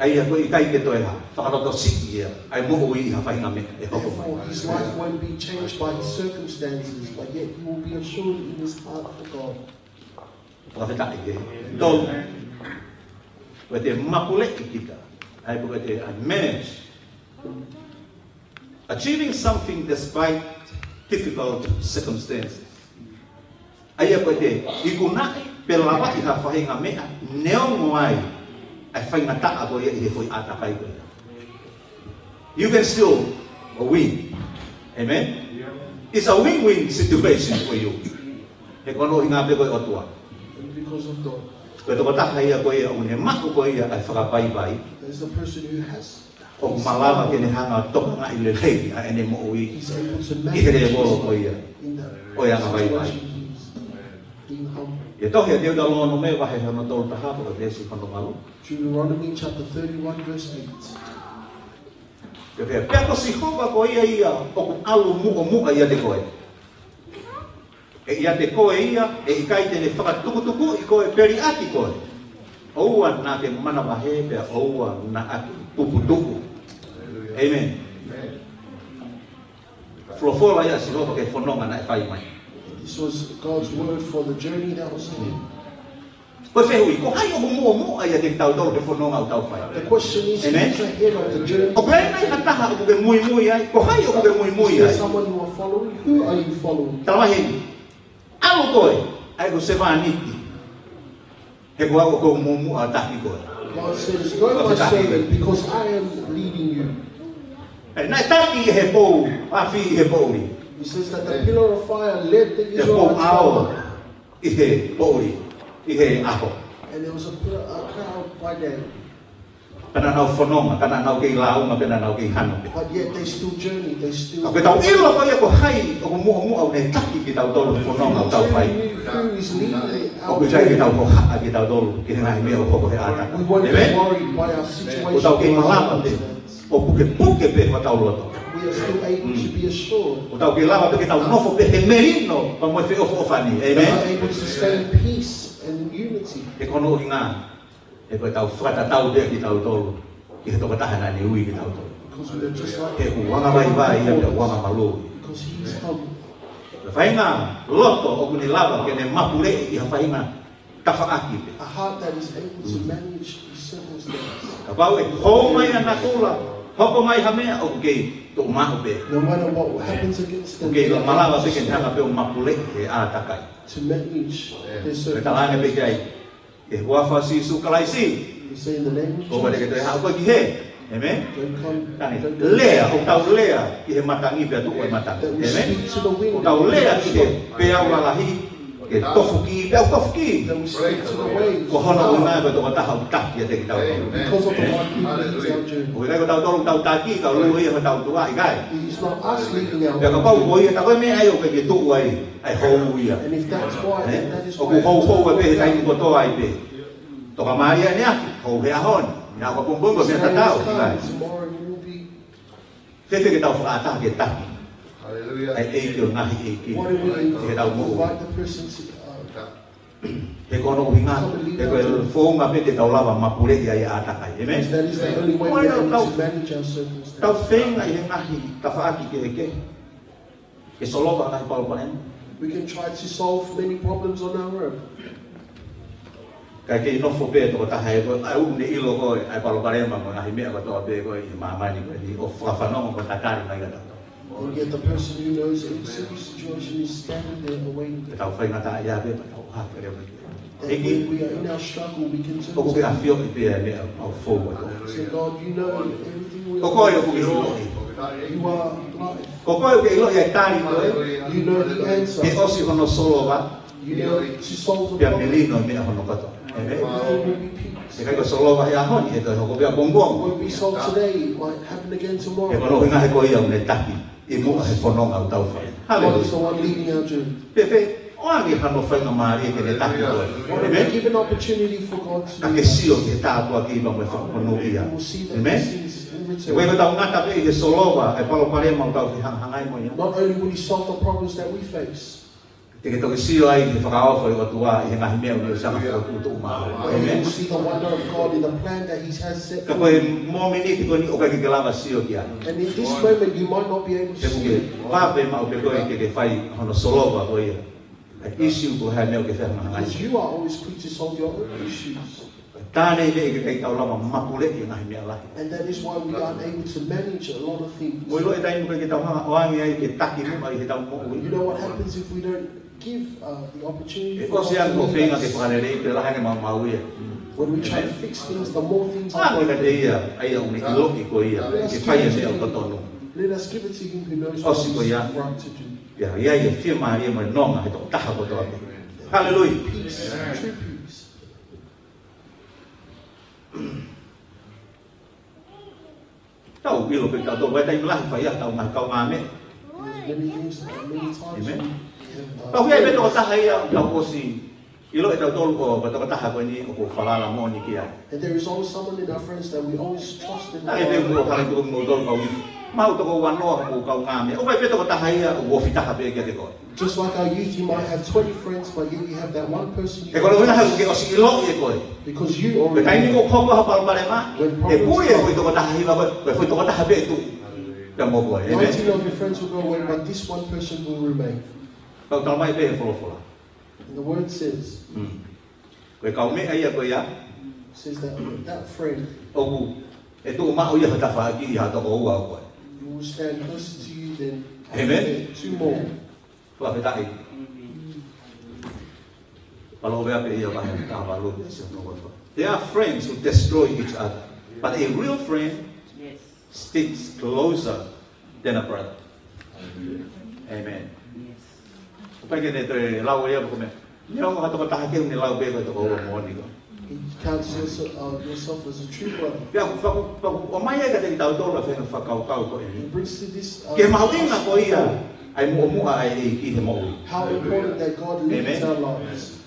Speaker 3: Ai ko i kai te to ha. Whakaroto siki ia. Ai mo ui ha fai ngame e hoko mai.
Speaker 1: Therefore, his life won't be changed by his circumstances, but yet he will be assured in his heart for God.
Speaker 3: Whakawhetaki ke. Tolu. Ko te mapule ki kita. Ai ko te manage. Achieving something despite difficult circumstances. Ai ko te ikunai pelawa i ha whahinga mea neongo ai ai whainga taa ko ia i he whoi atakai ko ia. You can still win. Amen? It's a win-win situation for you. He kono i ngā pe koe otua.
Speaker 1: And because of God,
Speaker 3: Koe toko taka ia ko ia o ne maku ko ia ai whakapai pai.
Speaker 1: there's the person who has.
Speaker 3: O malawa ke ne hanga toka ngā i le lei a ene mo ui.
Speaker 1: He's able to
Speaker 3: I he re
Speaker 1: manage
Speaker 3: bolo ko ia.
Speaker 1: in that
Speaker 3: O ia ngā vai pai.
Speaker 1: situation. He's being humble.
Speaker 3: Ia tohi a teo da lono me wahe hana tolu taha ko te si kono malu.
Speaker 1: Deuteronomy chapter 31 verse 8.
Speaker 3: Ia pia pia ko si hova ko ia o ku alu muka ia te koe. E ia te koe ia e i kai te ne whakatukutuku i koe peri ati koe. Oua nā te mana wahe pia oua nā atu tukutuku. Amen. Flofola ia si hova ke whanonga na e whai mai.
Speaker 1: This was God's word for the journey that was ahead.
Speaker 3: Koe whehui, ko hai o mua ia te tau tau te whanonga o tau whai.
Speaker 1: The question is,
Speaker 3: Amen.
Speaker 1: who's ahead of the journey?
Speaker 3: O pēr nei ataha o ke mui ai, ko hai o ke mui
Speaker 1: Is there
Speaker 3: ai.
Speaker 1: someone you are following? Who are you following?
Speaker 3: Talawahi, alo koe, ai ko sewa aniti. He ko au ko mumu a taki koe.
Speaker 1: God says, go my servant, because I am leading you.
Speaker 3: Nai taki he pou, a fi he pou ni.
Speaker 1: He says that the pillar of fire led the
Speaker 3: He pou
Speaker 1: Israelites
Speaker 3: ao,
Speaker 1: forward.
Speaker 3: i he pou ni, i he aho.
Speaker 1: And there was a cloud by day.
Speaker 3: Kana nau whanonga, kana nau kei launga, kana nau kei hano.
Speaker 1: But yet they still journeyed, they still...
Speaker 3: A koe tau ilo koe ko hai, o ko mua o ne taki ki tau tolu whanonga o tau whai.
Speaker 1: Who is leading
Speaker 3: O
Speaker 1: our
Speaker 3: koe tai ki tau
Speaker 1: journey?
Speaker 3: ko haa ki tau tolu, ki he ngai mea o koko he ata.
Speaker 1: We won't be
Speaker 3: Amen?
Speaker 1: worried by our
Speaker 3: O
Speaker 1: situation.
Speaker 3: tau kei
Speaker 1: or
Speaker 3: malama te,
Speaker 1: circumstance.
Speaker 3: o puke pe ko tau loto.
Speaker 1: We are still able to be assured.
Speaker 3: O tau ke lava pe ke tau nofo pe he merino, pa mo te ofo ofani.
Speaker 1: We are
Speaker 3: Amen?
Speaker 1: able to stay in peace and in unity.
Speaker 3: E kono i ngā, e koe tau whakata tau dea ki tau tolu, ki he toka tahana ni ui ki tau tolu.
Speaker 1: Because we are just like
Speaker 3: E ku wanga vai ia te wanga malu.
Speaker 1: because he is humble.
Speaker 3: E whainga loto o kuni lava ke ne mapure i ha whainga tawhaaki pe.
Speaker 1: A heart that is able to manage the circumstances.
Speaker 3: Ka pau e hou mai ana tula, hoko mai ha mea o kei tō mahu pe.
Speaker 1: No matter what happens against
Speaker 3: O
Speaker 1: them,
Speaker 3: kei
Speaker 1: they
Speaker 3: lo
Speaker 1: are
Speaker 3: malawa
Speaker 1: able
Speaker 3: pe ke tanga pe o mapure e a takai.
Speaker 1: to manage their
Speaker 3: Me talanga pe
Speaker 1: circumstances.
Speaker 3: kai, e wafa si su kalaisi,
Speaker 1: We say in the name
Speaker 3: ko
Speaker 1: of
Speaker 3: wale ke te
Speaker 1: Jesus,
Speaker 3: hao koe ki he. Amen?
Speaker 1: don't come,
Speaker 3: Tani,
Speaker 1: don't
Speaker 3: lea, o tau lea ki he matangi pe atu o e matangi.
Speaker 1: that we
Speaker 3: Amen?
Speaker 1: speak to the
Speaker 3: O
Speaker 1: wind,
Speaker 3: tau lea ki he pe au lalahi, ke tofu ki, pe au tofu ki.
Speaker 1: that we speak to the waves.
Speaker 3: Ko hono o nai pe toko taha o taki e te ki tau tolu.
Speaker 1: Because of the one who leads our journey.
Speaker 3: O kai ko tau tolu tau taki, ka ulu ia me tau tua i kai.
Speaker 1: It is not us leading our
Speaker 3: Pea ka pau
Speaker 1: journey.
Speaker 3: ko ia, ta koe mea ai o ke ke tuku ai, ai hou ia.
Speaker 1: And if that's why, then that is
Speaker 3: O
Speaker 1: why.
Speaker 3: ku hou hou e pe he tai ni kotoa ai pe. Toka mai ia ni aki, hou he ahon. Nā ko pumbungo me
Speaker 1: Today
Speaker 3: tatau,
Speaker 1: is
Speaker 3: i kai.
Speaker 1: come, tomorrow you will be.
Speaker 3: Fefe ke tau whakaata ke taki.
Speaker 4: Hallelujah.
Speaker 3: Ai e ki o ngahi e ki.
Speaker 1: What do we
Speaker 3: He tau mo.
Speaker 1: invite the person to
Speaker 3: He kono o hinga. He koe whounga pe te tau lava mapure i ai a takai. Amen?
Speaker 1: that is the only way
Speaker 3: Why
Speaker 1: we are
Speaker 3: don't
Speaker 1: able
Speaker 3: tau-
Speaker 1: to manage our
Speaker 3: Tau
Speaker 1: circumstances.
Speaker 3: whenga i he ngahi ka whaaki ke he ke. Ke solova ngai palo panen.
Speaker 1: We can try to solve many problems on our own.
Speaker 3: Kai ke no fobe to ta hai ko ai ne ilo ko ai palo pare ma mo ai me ko to be ko i mama ni ko ni o fa fa no ko ta kar mai ga.
Speaker 1: And yet the person who knows every single situation is standing there awaiting.
Speaker 3: Ta fa na ta ya be ta ha ke re.
Speaker 1: That when we are in our struggle, we can turn
Speaker 3: Ko
Speaker 1: to
Speaker 3: ke a
Speaker 1: God.
Speaker 3: fio i be ne au fo ko.
Speaker 1: Say, God, you know everything we
Speaker 3: Ko ko yo
Speaker 1: are.
Speaker 3: ku ilo.
Speaker 1: You are life.
Speaker 3: Ko ko yo ke ilo ya tari ko.
Speaker 1: You know the answer.
Speaker 3: Ke osi hono solo ba.
Speaker 1: You know to solve the
Speaker 3: Pia
Speaker 1: problem.
Speaker 3: melino me hono ko to.
Speaker 1: Everything will be peace.
Speaker 3: Se kai ko solo ba ya honi e to ko be bongbong.
Speaker 1: What we solve today might happen again
Speaker 3: E
Speaker 1: tomorrow.
Speaker 3: ko no nga he ko ia ne taki. E mo he fono au tau fa.
Speaker 1: God is
Speaker 3: Hallelujah.
Speaker 1: the one leading our journey.
Speaker 3: Pepe, o angi hano fa na mari ke ne taki ko.
Speaker 1: When we
Speaker 3: Amen.
Speaker 1: give an opportunity for God to
Speaker 3: Ka ke sio ke ta ko ki ba mo fa no ia.
Speaker 1: we will see the
Speaker 3: Amen.
Speaker 1: blessings in
Speaker 3: Se koe
Speaker 1: return.
Speaker 3: tau ngata pe ke solo ba e palo pare mo tau fi hangai mo ia.
Speaker 1: Not only will He solve the problems that we face,
Speaker 3: Te ke to ke sio ai ke whakao fo i tua i ngā himea o sa ko tu ma.
Speaker 1: but we
Speaker 3: Amen.
Speaker 1: will see the wonder of God in the plan that He has set
Speaker 3: Ka
Speaker 1: for
Speaker 3: koe
Speaker 1: you.
Speaker 3: mo miniti ko ni o ka ke lava sio kia.
Speaker 1: And in this moment, you might not be able to
Speaker 3: Te
Speaker 1: see
Speaker 3: ke
Speaker 1: it.
Speaker 3: pa pe ma o ke koe ke fai hono solo ba ko ia. Ai issue ko ha me o ke fa hangai.
Speaker 1: Because you are always quick to solve your own issues.
Speaker 3: Tāne le ke kai tau lama mapule i ngā himea lahi.
Speaker 1: And that is why we are able to manage a lot of things.
Speaker 3: Mo ilo e tai mo ke tau hanga oangi ai ke taki mo ai ke tau mo ui.
Speaker 1: You know what happens if we don't give the opportunity
Speaker 3: E
Speaker 1: for
Speaker 3: ko
Speaker 1: God
Speaker 3: se an
Speaker 1: to
Speaker 3: ko
Speaker 1: lead
Speaker 3: whenga ke
Speaker 1: us?
Speaker 3: whakarere i te laha ke mau ia.
Speaker 1: When we try to fix things, the more things
Speaker 3: Ah,
Speaker 1: happen.
Speaker 3: ko ka te ia, ai au ni ilo ki ko ia, ke whai e mea o katono.
Speaker 1: Let us give it to Him who knows
Speaker 3: Oh,
Speaker 1: what
Speaker 3: si
Speaker 1: is
Speaker 3: ko ia.
Speaker 1: right to do.
Speaker 3: Ia, ia ia whima ia mo nonga he toko taha ko toa. Hallelujah.
Speaker 1: Peace, true peace.
Speaker 3: Tau ilo pe tau tau, wai tai lahi whai a tau ngā kau ngā me.
Speaker 1: Many things, many times.
Speaker 3: Amen.
Speaker 1: we have,
Speaker 3: Tau hia e pe toko taha ia, tau ko si. Ilo e tau tolu ko, pa toko taha ko ni, o ko whalala mo ni ki ai.
Speaker 1: And there is always someone in our friends that we always trust in.
Speaker 3: Ai pe mo hale ko mo tolu kau ifu. Mau toko wanoa ko kau ngā me. O wai pe toko taha ia, o wofi taha pe kia te koe.
Speaker 1: Just like our youth, you might have 20 friends, but yet you have that one person you
Speaker 3: E kono hina haku ke o si ilo i e koe.
Speaker 1: because you
Speaker 3: Pe tai ni
Speaker 1: already
Speaker 3: ko koko ha paru pare ma. E pui e fui toko taha hiwa, e fui toko taha pe tu. Ka mo koe, amen.
Speaker 1: 19 of your friends will go away, but this one person will remain.
Speaker 3: Kau tau mai pe he folo fola.
Speaker 1: And the word says,
Speaker 3: Koe kau me ai a koe ia,
Speaker 1: says that that friend
Speaker 3: oku, e tu ma o ia hata whaaki i hata ko ua o koe.
Speaker 1: who will stand closer to you than
Speaker 3: Amen.
Speaker 1: two more.
Speaker 3: Tua petai. Palo vea pe ia vahe ka valo pe se no koe. They are friends who destroy each other. But a real friend
Speaker 2: Yes.
Speaker 3: sticks closer than a brother. Amen.
Speaker 2: Yes.
Speaker 3: Pai ke ne te lau ia ko me. Ni o hata ko taha ke ni lau pe ko to ko mo ni ko.
Speaker 1: He counts yourself as a true brother.
Speaker 3: Pia o mai ai ka te tau tau la fe fa kau kau ko
Speaker 1: It
Speaker 3: e.
Speaker 1: brings to this
Speaker 3: Ke mahuinga ko ia. Ai mo ai ki he mo.
Speaker 1: how important that God leads
Speaker 3: Amen.
Speaker 1: our lives.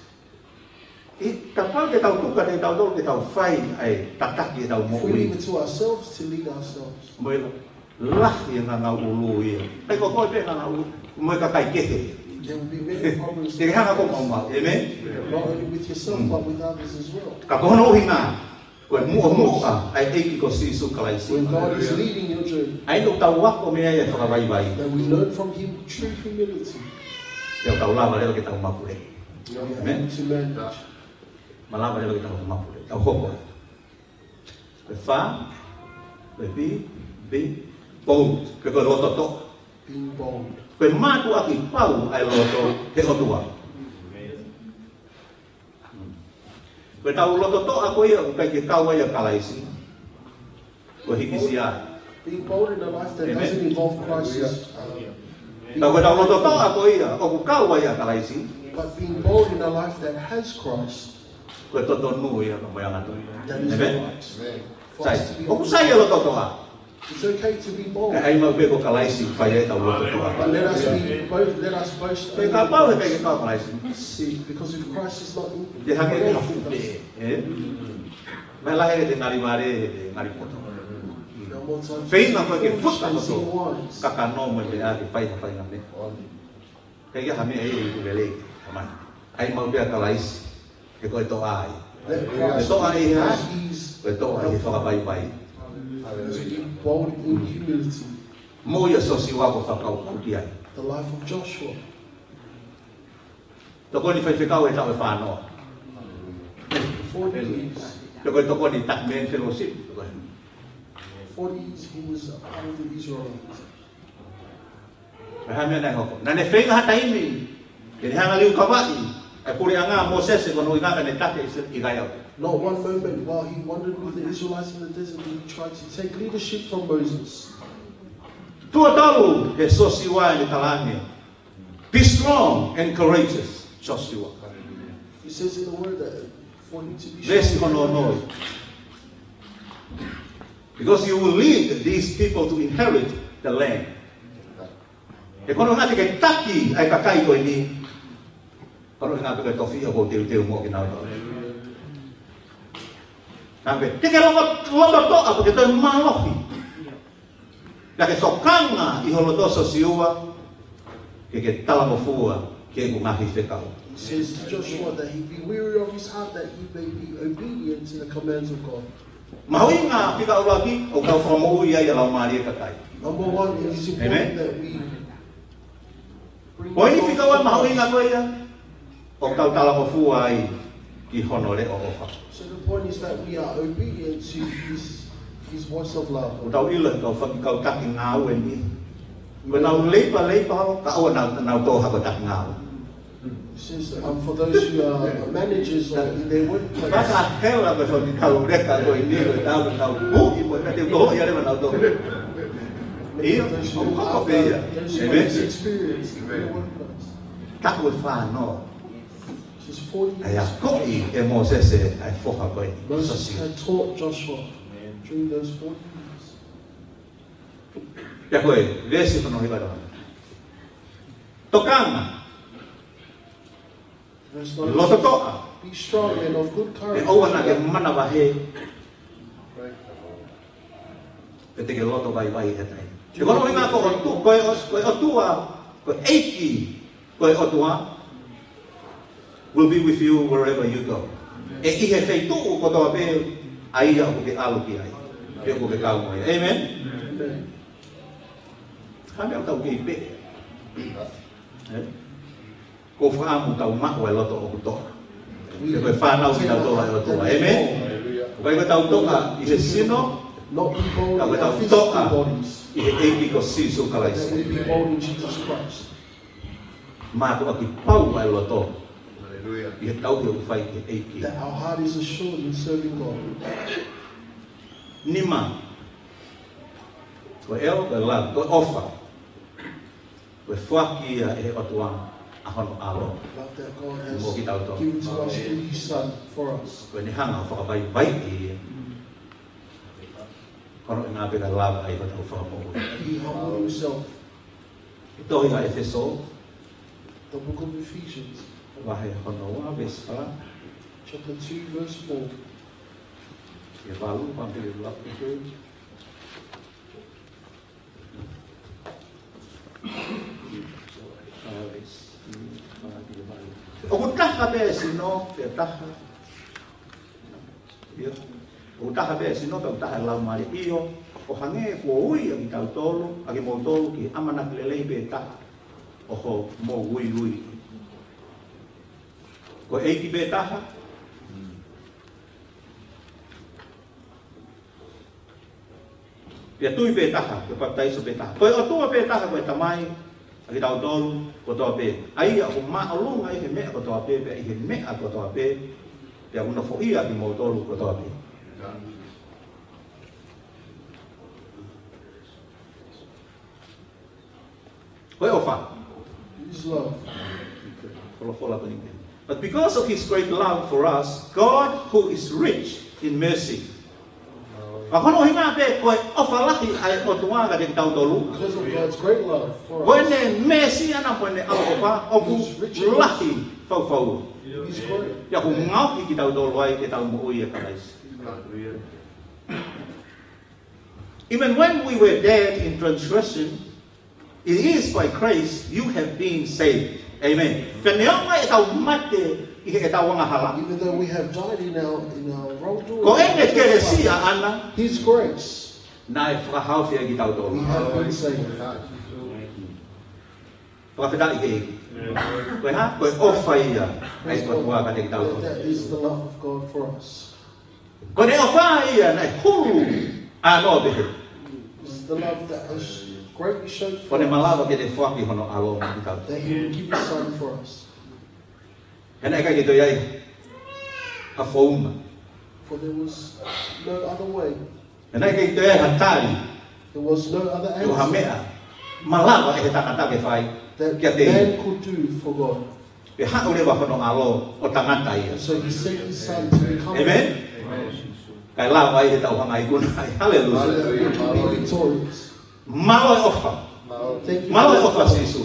Speaker 3: I kapal ke tau tuka te tau tau ke tau whai ai tataki e tau mo
Speaker 1: If we leave
Speaker 3: ui.
Speaker 1: it to ourselves to lead ourselves,
Speaker 3: Mo e lahi nga ngau ulu ia. Ai ko koe pe nga ngau ulu. Mo e ka kai kehe.
Speaker 1: there will be many problems,
Speaker 3: Te hanga ko mau mau. Amen.
Speaker 1: not only with yourself, but with others as well.
Speaker 3: Ka kono uhi nga. Koe mua mua ai eiki ko sisu kalaisi.
Speaker 1: When God is leading your journey,
Speaker 3: Ai no tau wako mea ia whakawai vai.
Speaker 1: that we learn from Him true humility.
Speaker 3: Ia tau lava leo ke tau mapure.
Speaker 1: We are
Speaker 3: Amen.
Speaker 1: able to manage.
Speaker 3: Malava leo ke tau mapure. Tau hoko. Koe wha. Koe bi. Pou. Koe koe roto to.
Speaker 1: Being bold.
Speaker 3: Koe mātu aki pau ai loto te otua. Koe tau loto to a koe ia kai ke kau ai a kalaisi. Koe hiki si ai.
Speaker 1: Being bold in a life that
Speaker 3: Amen.
Speaker 1: doesn't involve crisis.
Speaker 3: Tau koe tau loto to a koe ia. O ku kau ai a kalaisi.
Speaker 1: But being bold in a life that has Christ,
Speaker 3: Koe toto nu ia ka moia ngatu.
Speaker 1: that is
Speaker 3: Amen.
Speaker 1: right. For
Speaker 3: Sai.
Speaker 1: us to be
Speaker 3: O ku sai a loto to a.
Speaker 1: It's okay to be bold.
Speaker 3: Kai ai mau pe ko kalaisi whai ai tau loto to a.
Speaker 1: But let us boast
Speaker 3: Koe ka pau he kai ke kau kalaisi. Si.
Speaker 1: because if Christ is not in
Speaker 3: Te hake te hafu pe. Mai lahe te ngari ware he te ngari poto.
Speaker 1: Now, more times,
Speaker 3: Whainga koe ke
Speaker 1: foolish
Speaker 3: whuka
Speaker 1: and
Speaker 3: koto.
Speaker 1: seem wise.
Speaker 3: Kaka no mo te a ke whai ha whai ngame. Kei ke hame e ku lele. Kamai. Ai mau pia kalaisi. Ke koe to ai.
Speaker 1: Let Christ
Speaker 3: Koe to ai ha.
Speaker 1: as He's
Speaker 3: Koe to ai he whakapai pai.
Speaker 1: be bold in humility.
Speaker 3: Mo ia sosi wako whakau kuti ai.
Speaker 1: The life of Joshua.
Speaker 3: Toko ni whaifekau e tau e whanau.
Speaker 1: 40 years.
Speaker 3: Toko ni Tuckman Fellowship.
Speaker 1: 40 years he was a part of the Israelites.
Speaker 3: Hame na hoko. Na ne whenga hata imi. E ni hanga liu kawai. E puri anga Moses e kono inga ne take i gai au.
Speaker 1: Not one moment while he wandered with the Israelites in the desert, he tried to take leadership from Moses.
Speaker 3: Tua talu he Sosiwa e talangi. Be strong and courageous, Joshua.
Speaker 1: He says in the word that for him to be
Speaker 3: Vesi
Speaker 1: strong.
Speaker 3: kono no. Because you will lead these people to inherit the land. E kono ngati ke taki ai kakai ko ini. Kono ngati ke tofi o teu mo ke nau. Sampai te ke logo to apa ke to malohi. La ke sokanga I holo doso siua ke talamo fua ke ngahi fekau.
Speaker 1: He says to Joshua that he be weary of his heart, that he may be obedient to the commands of God.
Speaker 3: Mahui nga fika ulagi o kau famo ia ia lau mari kakai.
Speaker 1: Number one, it is important
Speaker 3: Amen.
Speaker 1: that we bring
Speaker 3: Ko ini
Speaker 1: God
Speaker 3: fika wa
Speaker 1: to
Speaker 3: mahui
Speaker 1: God.
Speaker 3: nga ko ia. O kau talamo fua ai ki honore o ofa.
Speaker 1: So the point is that we are obedient to his voice of love.
Speaker 3: O tau ila kau taki ngau ni. Ko nau leipa ho ka o nau toha ko taki ngau.
Speaker 1: He says for those who are managers or in their workplace,
Speaker 3: Baka hela ko so kau reka ko ini ko tau buki mo ka te ko ia le nau to.
Speaker 1: many
Speaker 3: Iyo,
Speaker 1: of those who
Speaker 3: o
Speaker 1: have
Speaker 3: ko pe ia.
Speaker 1: those who
Speaker 3: Amen.
Speaker 1: have experience in their workplace.
Speaker 3: Ka ko fa no.
Speaker 1: It says 40
Speaker 3: Aya
Speaker 1: years.
Speaker 3: ko I e Moses e ai foka ko ini.
Speaker 1: Moses had taught Joshua during those 40 years.
Speaker 3: Ya ko e vesi kono hiba do. Tokanga
Speaker 1: Verse
Speaker 3: loto
Speaker 1: 9,
Speaker 3: toa.
Speaker 1: be strong and of good
Speaker 3: E
Speaker 1: courage.
Speaker 3: o na ke mana wa he. Pe te ke loto vai e tai. Te kono inga ko tu ko o tua ko eiki ko o tua will be with you wherever you go. E I he fei tu ko to pe ai ya ko ke alu ki ai. Pe ko ke kau mo. Amen.
Speaker 1: Amen.
Speaker 3: Kami au tau ki pe. Ko fa mu tau ma ko loto o to.
Speaker 1: We
Speaker 3: Ko fa na o tau to ai o to. Amen. Ko ko tau to ka I se sino
Speaker 1: not be bold
Speaker 3: Ka
Speaker 1: in
Speaker 3: weta
Speaker 1: our physical
Speaker 3: toa.
Speaker 1: bodies,
Speaker 3: I he eiki ko sisu
Speaker 1: but that
Speaker 3: kalaisi.
Speaker 1: we be bold in Jesus Christ.
Speaker 3: Ma ko ki pau ai loto.
Speaker 4: Hallelujah.
Speaker 3: I he tau ki o fai ki eiki.
Speaker 1: That our heart is assured in serving God.
Speaker 3: Nima. Ko eo ko la ko ofa. Ko fuaki e otua a hono alo.
Speaker 1: But that God has
Speaker 3: Mo ki tau to.
Speaker 1: given to us through His Son for us.
Speaker 3: Ko ni hanga fa bai bai I. Kono nga pe ka lava ai ko tau fa mo.
Speaker 1: He humbled Himself.
Speaker 3: Ito hi Efeso.
Speaker 1: The book of Ephesians,
Speaker 3: Wahai hono wa vespa.
Speaker 1: chapter 2, verse 4.
Speaker 3: E valu pampil lap itu. O utah kabe sino pe tah. Yo. O utah kabe sino pe utah la mari iyo. O hange ko ui ang tau tolo, agi mo tolo ki amana lelei pe tah. O ho mo ui. Ko eiki pe tah. Pia tui pe taha, ke patai so pe taha. Koe o tua pe taha koe tamai, aki tau tolu, ko toa pe. Ai a o ma o lunga I he mea ko toa pe, pe I he mea ko toa pe, pia una fo ia ki mo tolu ko toa pe. Koe o fa,
Speaker 1: His love.
Speaker 3: fola ko ninge. But because of His great love for us, God who is rich in mercy, Akono hinga pe koe ofa laki ai o tuanga de tau tolu.
Speaker 1: Because of God's great love for us,
Speaker 3: Wene mesi ana pone alcofa oku laki fau.
Speaker 1: He's great.
Speaker 3: Ya ku ngau ki tau tolu ai ke tau mo ia kalais. Even when we were dead in transgression, it is by grace you have been saved. Amen. Peneonga e tau mate I he tau wanga hala.
Speaker 1: Even though we have died in our wrongdoing,
Speaker 3: Ko ene kere sia ana
Speaker 1: His grace,
Speaker 3: na e whakahau fia ki tau
Speaker 1: we
Speaker 3: tolu.
Speaker 1: have been saved.
Speaker 3: Whakawhita I ke eki. Koe ha, koe ofa ia. Ai koe tua ka te tau toa.
Speaker 1: That is the love of God for us.
Speaker 3: Koe ne ofa ia, nai huru. Ano behe.
Speaker 1: It's the love that has greatly showed for
Speaker 3: Koe ne
Speaker 1: us
Speaker 3: malawa ke te whaki hono alo ki tau.
Speaker 1: that He will give His Son for us.
Speaker 3: Hena e kai ki toi ai. A whauma.
Speaker 1: For there was no other way.
Speaker 3: Hena e kai ki toi ai hatari.
Speaker 1: There was no other
Speaker 3: Ko ha
Speaker 1: answer
Speaker 3: mea. Malawa e he tangata ke whai.
Speaker 1: that
Speaker 3: Kia te
Speaker 1: man could do for God.
Speaker 3: Pe hau rewa hono alo o tangata ia.
Speaker 1: And so He sent His Son to become
Speaker 3: Amen. Kai lawa ai he tau hanga i kuna ai.
Speaker 1: so
Speaker 3: Hallelujah.
Speaker 1: that we can be victorious.
Speaker 3: Malo e ofa.
Speaker 1: Thank you
Speaker 3: Malo e
Speaker 1: for
Speaker 3: ofa
Speaker 1: the
Speaker 3: sisu.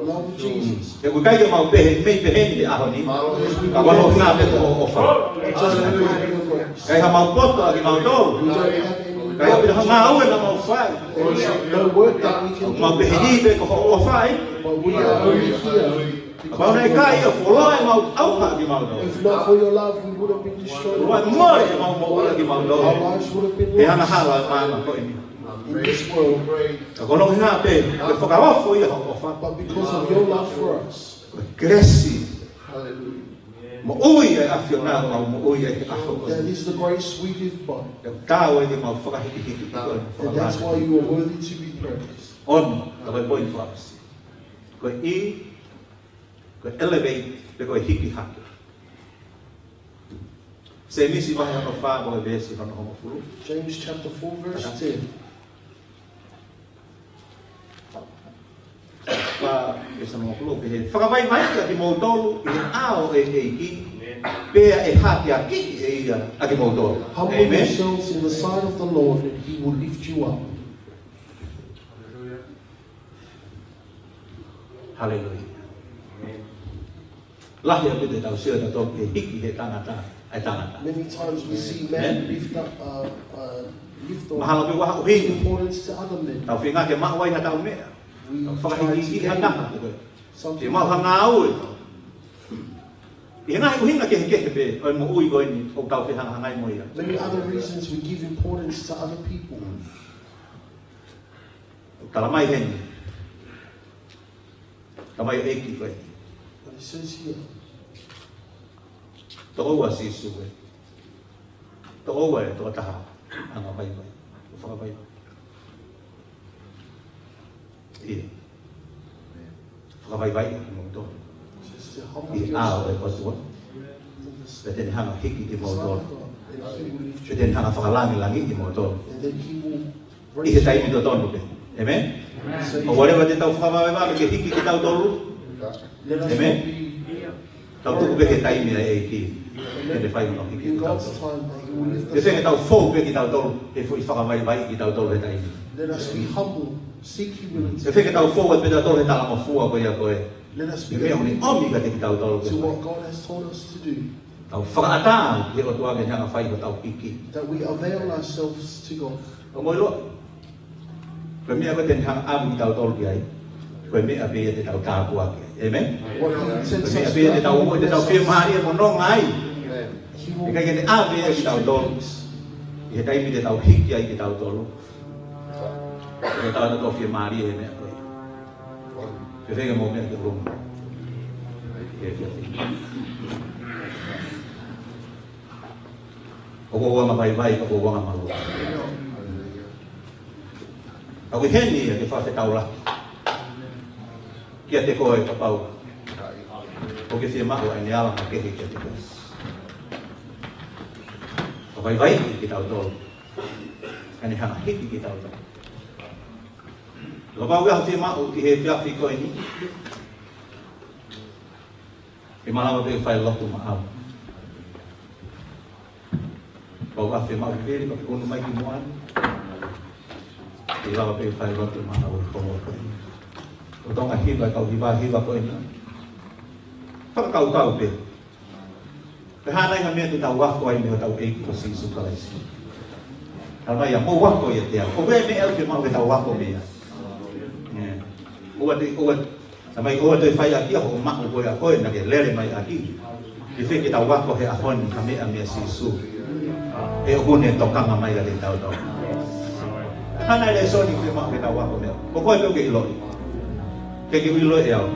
Speaker 1: love of Jesus.
Speaker 3: E ku kai ke mau pehe, mei pehe ni aho ni. Ka wano ngā pe ko ofa.
Speaker 1: Just because of your grace.
Speaker 3: Kai ha mau poto a ki mau tau.
Speaker 1: We don't have any
Speaker 3: Kai ha pina ngā aue na mau whai.
Speaker 1: There is no work that we can
Speaker 3: Mau
Speaker 1: do,
Speaker 3: pehe ni pe ko ho whai.
Speaker 1: but we are only here
Speaker 3: Kau nei kai e wholoi mau auha ki mau tau.
Speaker 1: If not for your love, we would have been destroyed.
Speaker 3: Rua mori e mau moura ki mau
Speaker 1: Our
Speaker 3: tau.
Speaker 1: lives would have been
Speaker 3: E hana
Speaker 1: lost
Speaker 3: hala mana ko ini.
Speaker 1: in this world.
Speaker 3: Ka kono ngā pe, ke whakawafo i ho ofa.
Speaker 1: But because of your love for us,
Speaker 3: Gresi.
Speaker 4: Hallelujah.
Speaker 3: Mo ui e afio nā mau mo ui e aho.
Speaker 1: that is the grace we live by.
Speaker 3: E tāu e ke mau whakahiki hiki ko.
Speaker 1: And that's why you are worthy to be praised.
Speaker 3: On, ka vai point flaps. Ko I, ko elevate, pe ko hiki haki. Se misi vai hano wha mo e vesi hano homo furu.
Speaker 1: James chapter 4, verse 10.
Speaker 3: Wha e sa mo furu, pe he whakawai mai a ki mou tolu, i he ao e ki, pea e haki a ki e ia a ki mou tolu.
Speaker 1: Humble
Speaker 3: Amen.
Speaker 1: yourselves in the sight of the Lord, and He will lift you up.
Speaker 3: Hallelujah. Lahi a pite tau sio na tō ke hiki he tangata, ai tangata.
Speaker 1: Many times we see men lift up, lift on
Speaker 3: Mahala pe waha o hingi.
Speaker 1: importance to other men.
Speaker 3: Tau whinga ke mawai na tau mea.
Speaker 1: We
Speaker 3: Tau
Speaker 1: try to
Speaker 3: whakahiki
Speaker 1: gain
Speaker 3: hanga. Te
Speaker 1: something.
Speaker 3: mau hanga au e. I he ngahi uhinga ke he kehe pe, oi mo ui koe ni, o tau whihanga hangai mo ia.
Speaker 1: Many other reasons we give importance to other people.
Speaker 3: Talamai heni. Tamai o eiki koe.
Speaker 1: But it says here,
Speaker 3: Toko ua sisu koe. Toko ua e toko taha. Anga vai vai. O whakawai. Ia. Whakawai vai e ki mō tō.
Speaker 1: it says to humble
Speaker 3: I ao e
Speaker 1: yourself
Speaker 3: kotua.
Speaker 1: in the
Speaker 3: Pe tene hanga hiki ki
Speaker 1: sight
Speaker 3: mō
Speaker 1: of
Speaker 3: tō.
Speaker 1: God, and He will lift
Speaker 3: Pe
Speaker 1: you
Speaker 3: tene
Speaker 1: up.
Speaker 3: hanga whakalangi langi ki mō tō.
Speaker 1: And then He will
Speaker 3: I
Speaker 1: raise
Speaker 3: he
Speaker 1: you
Speaker 3: taimi
Speaker 1: up.
Speaker 3: tō tōnu pe. Amen?
Speaker 1: So
Speaker 3: O whatever te tau whakawai wā, ke hiki ki tau tōru.
Speaker 1: let us
Speaker 3: Amen.
Speaker 1: not be
Speaker 3: Tau tuku pe he taimi a e ki. He te whai no hiki
Speaker 1: in
Speaker 3: ki tau
Speaker 1: God's
Speaker 3: tōru.
Speaker 1: time that He will lift
Speaker 3: Ke
Speaker 1: us
Speaker 3: whenga
Speaker 1: up.
Speaker 3: tau fōu pe ki tau tōru. He fui whakawai vai ki tau tōru he taimi.
Speaker 1: Let us be humble, seek
Speaker 3: Ke
Speaker 1: humility.
Speaker 3: whenga tau fōu e pe tau tōru he tala mo fua koe a koe.
Speaker 1: Let us
Speaker 3: Ke
Speaker 1: be
Speaker 3: mea uni
Speaker 1: obedient
Speaker 3: omi ka te ki tau tōru
Speaker 1: to
Speaker 3: ke
Speaker 1: what
Speaker 3: whai.
Speaker 1: God has told us to do,
Speaker 3: Tau whakaatā ke o tua ke nhanga whai ko tau piki.
Speaker 1: that we avail ourselves to God.
Speaker 3: O moi loa. Koe mea koe te nhanga amu ki tau tōru ki ai. Koe mea pe e te tau tāpua ki ai. Amen?
Speaker 1: What He sends
Speaker 3: Koe mea
Speaker 1: us
Speaker 3: pe e te tau ua, te tau whia maari e mo nonga ai.
Speaker 1: He
Speaker 3: E
Speaker 1: will
Speaker 3: kai ke te āwe e ki tau tōru. I he taimi te tau hiki ai ki tau tōru. E te tau na tō whia maari e mea koe. Ke whenga mō mea ki runga. E whia whia. O ko wanga vai vai, o ko wanga marua. A koe heni e te whawhe tau la. Kia te koe ka pau. O ke whia mahu ai ne ala ma kehe kia te koe. O vai vai ki tau tōru. Kani hana hiki ki tau tōru. Lo pau ka whia mahu ki he whiawhi koe ni. E malawa pe whai loku ma au. Pau ka whia mahu ki ka kunu mai ki moani. I lawa pe whai loku ma au komo koe ni. O tonga hiwa kau hiwa koe ni. Whakakau kau pe. Pe hānai ha mea te tau wako ai mea tau eiki ko sisu kalaisi. Tau mai a mō wako i te au. Ko wē mea au te mau ke tau wako mea. Ua tamai ua te whai aki a ho mako koe a koe na ke lere mai aki. I wheke tau wako he ahoni ha mea mea sisu. E o hune tokanga mai a te tau tau. Hānai le soni ke mau ke tau wako mea. Ko koe peo ke iloi. Ke ke iloi e au.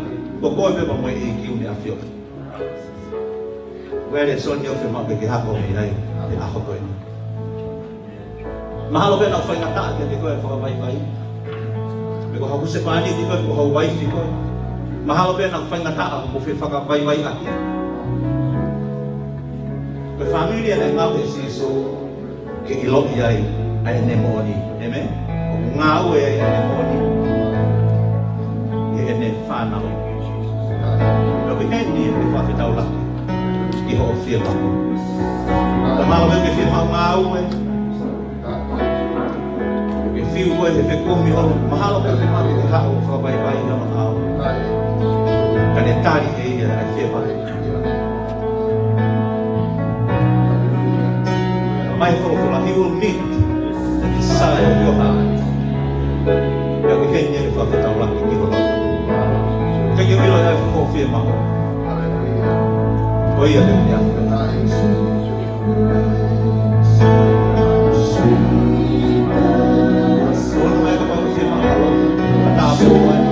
Speaker 3: koe me mo e ki uni afio. Wele so ni ofe ma ke hako mi ai te aho koe. Mahalo pe na fai ngata te koe fa vai vai. Me ko haku se pani di koe ko hau wifi koe. Mahalo pe na fai ngata ko fe fa ka vai vai ati. Ke familia le ngau e siso ke ilo ai ai ne moni. Amen. O ngau e ai ne moni. E ne fana. Lo que tem ni e fa fitau la. I ho firma. La malo me firma ngau e. E fiu ko e fe kumi ho mahalo me firma ke ha o fa vai vai no ngau. Kanetari e ia ai firma. My father, he will meet the desire of your heart. Ya que quem ele faz tão lá que ele vai. Que eu vou lá e confirma. Oi, aleluia. Não é para confirmar. Tá bom.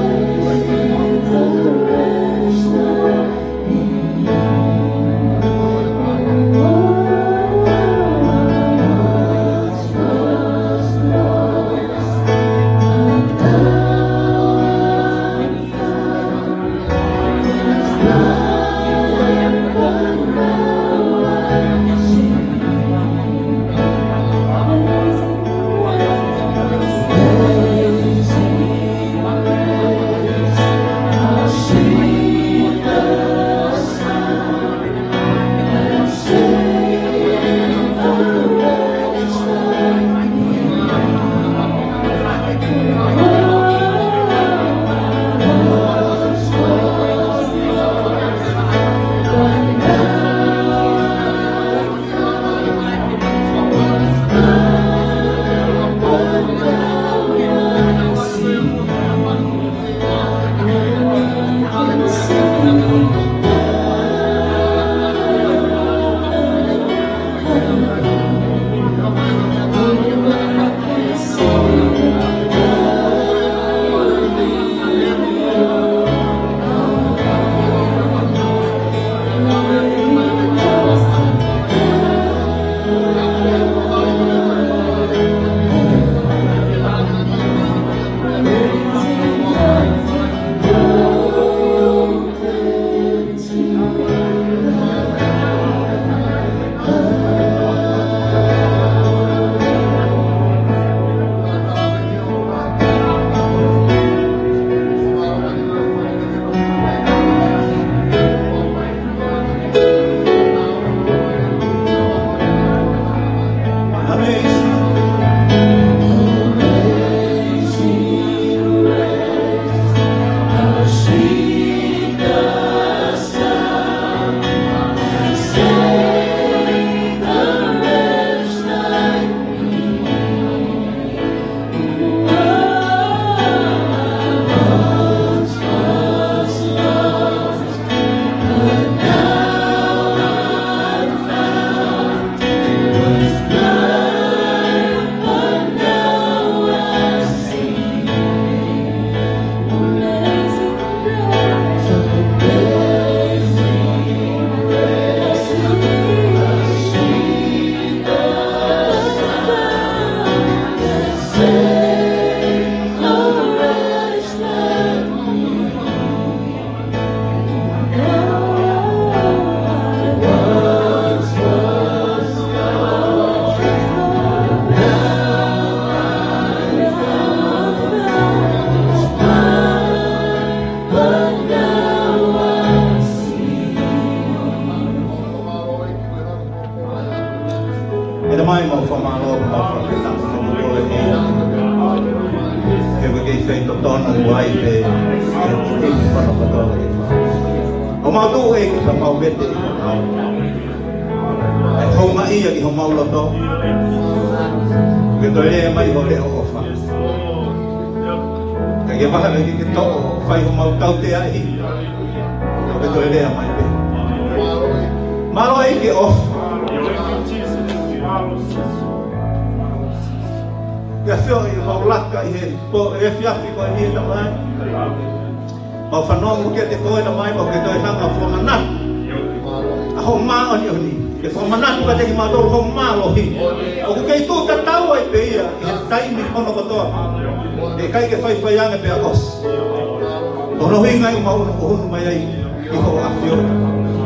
Speaker 3: Mau whanau mo kia te koe na mai, mau ke toi hanga whamanatu. A ho maa oni oni. E whamanatu ka teki mātoro ho maa lohi. O ku kei tō ka tau ai pe ia, i he taimi ono katoa. E kai ke whai anga pe a os. Ono hui ngai o mauna o hunu mai ai, i ho a whio.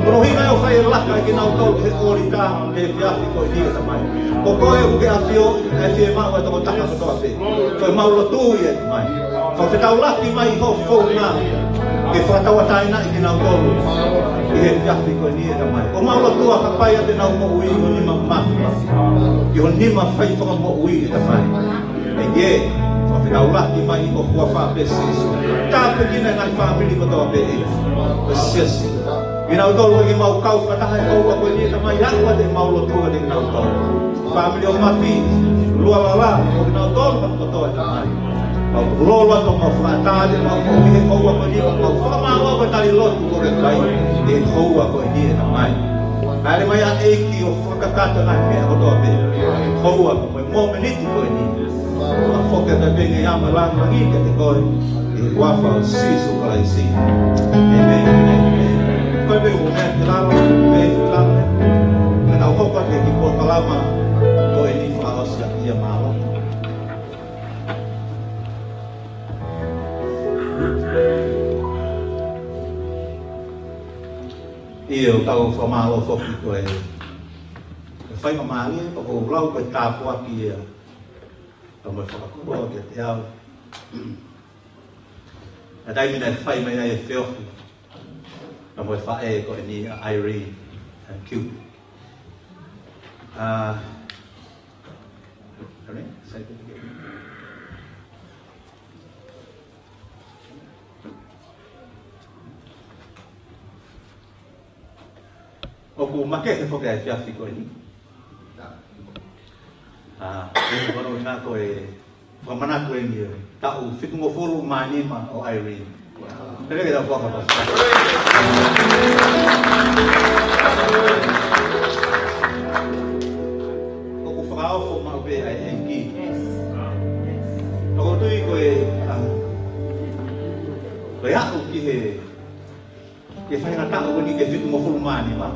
Speaker 3: Ono hui ngai o whai laka ki nau tau he ori tā, he whiafi ko i nia ta mai. Ko koe o ke a whio, e whie maa o e toko taka katoa pe. Koe maulo tū i e mai. Kau te tau laki mai ho fōu ngā. Ke whatawa taina i te nau tolu. I he whiafi ko i nia ta mai. Ko maulo tua ka pai a te nau mo ui ho nima mawha. I ho nima whai whaka mo ui i ta mai. E ye, kau te tau laki mai i ho kua wha pesi. Tā pekina ngai whamili ko toa pe e. Ko siasi. I nau tolu e mau kau whataha e kaua ko i nia ta mai. Akwa te maulo tua te nau tolu. Whamili o mawhi. Lua lala, o nau tolu ko toa ta mai. Mau rola to mau fatale mau me koua ko ni mau fama ko tali lotu ko re kai e koua ko ni na mai ale mai a eki o fakakata na me ko to be koua ko mo meniti ko ni a foka da benge ya ma la ngi ke ko e wafa siso ko lai si amen ko be o me la na o ko te ki ko kalama ko ni fa os ya malo. Iyo tau whamalo whoki koe. Whai mamari, o lau koe tāpua ki ea. Tau mai whakakua ke te au. A taimina e whai mai e whiohi. Tau mai whae koe ni Irene and Cute. O ku make he whoke ai whiawhi koe ni. E wano ngā koe whamana koe ni e. Tau whitungo wholu mānima o Irene. Pere ke tau whakapasa. O ku whakaofo mau pe ai enki. O ku tui koe koe aku ki he ke whainga tau koe ni ke whitungo wholu mānima.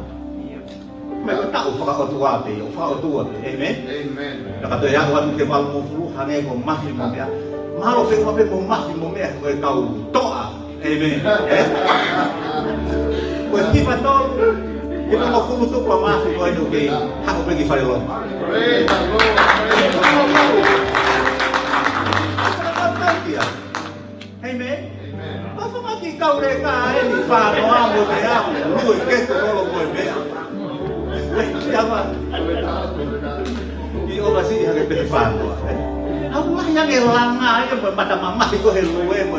Speaker 3: Mai ko tau whakaotua pe, o whakaotua pe, amen?
Speaker 4: Amen.
Speaker 3: Naka toi aku atu ke malu mo furu, hange ko mafi mo mea. Mahalo whenua pe mo mafi mo mea, koe kau toa, amen? Koe tipa tolu, ke mo furu tuku a mafi koe no kei, hako pegi whare lona.
Speaker 4: Praise the Lord.
Speaker 3: Amen? Whawhamaki kau re ka e ni whanoa mo te aku, lue keto rolo koe mea. Siapa? Di ovasi hake pe whanoa. Aku lah yang elanga ya mata mama ko helue mo.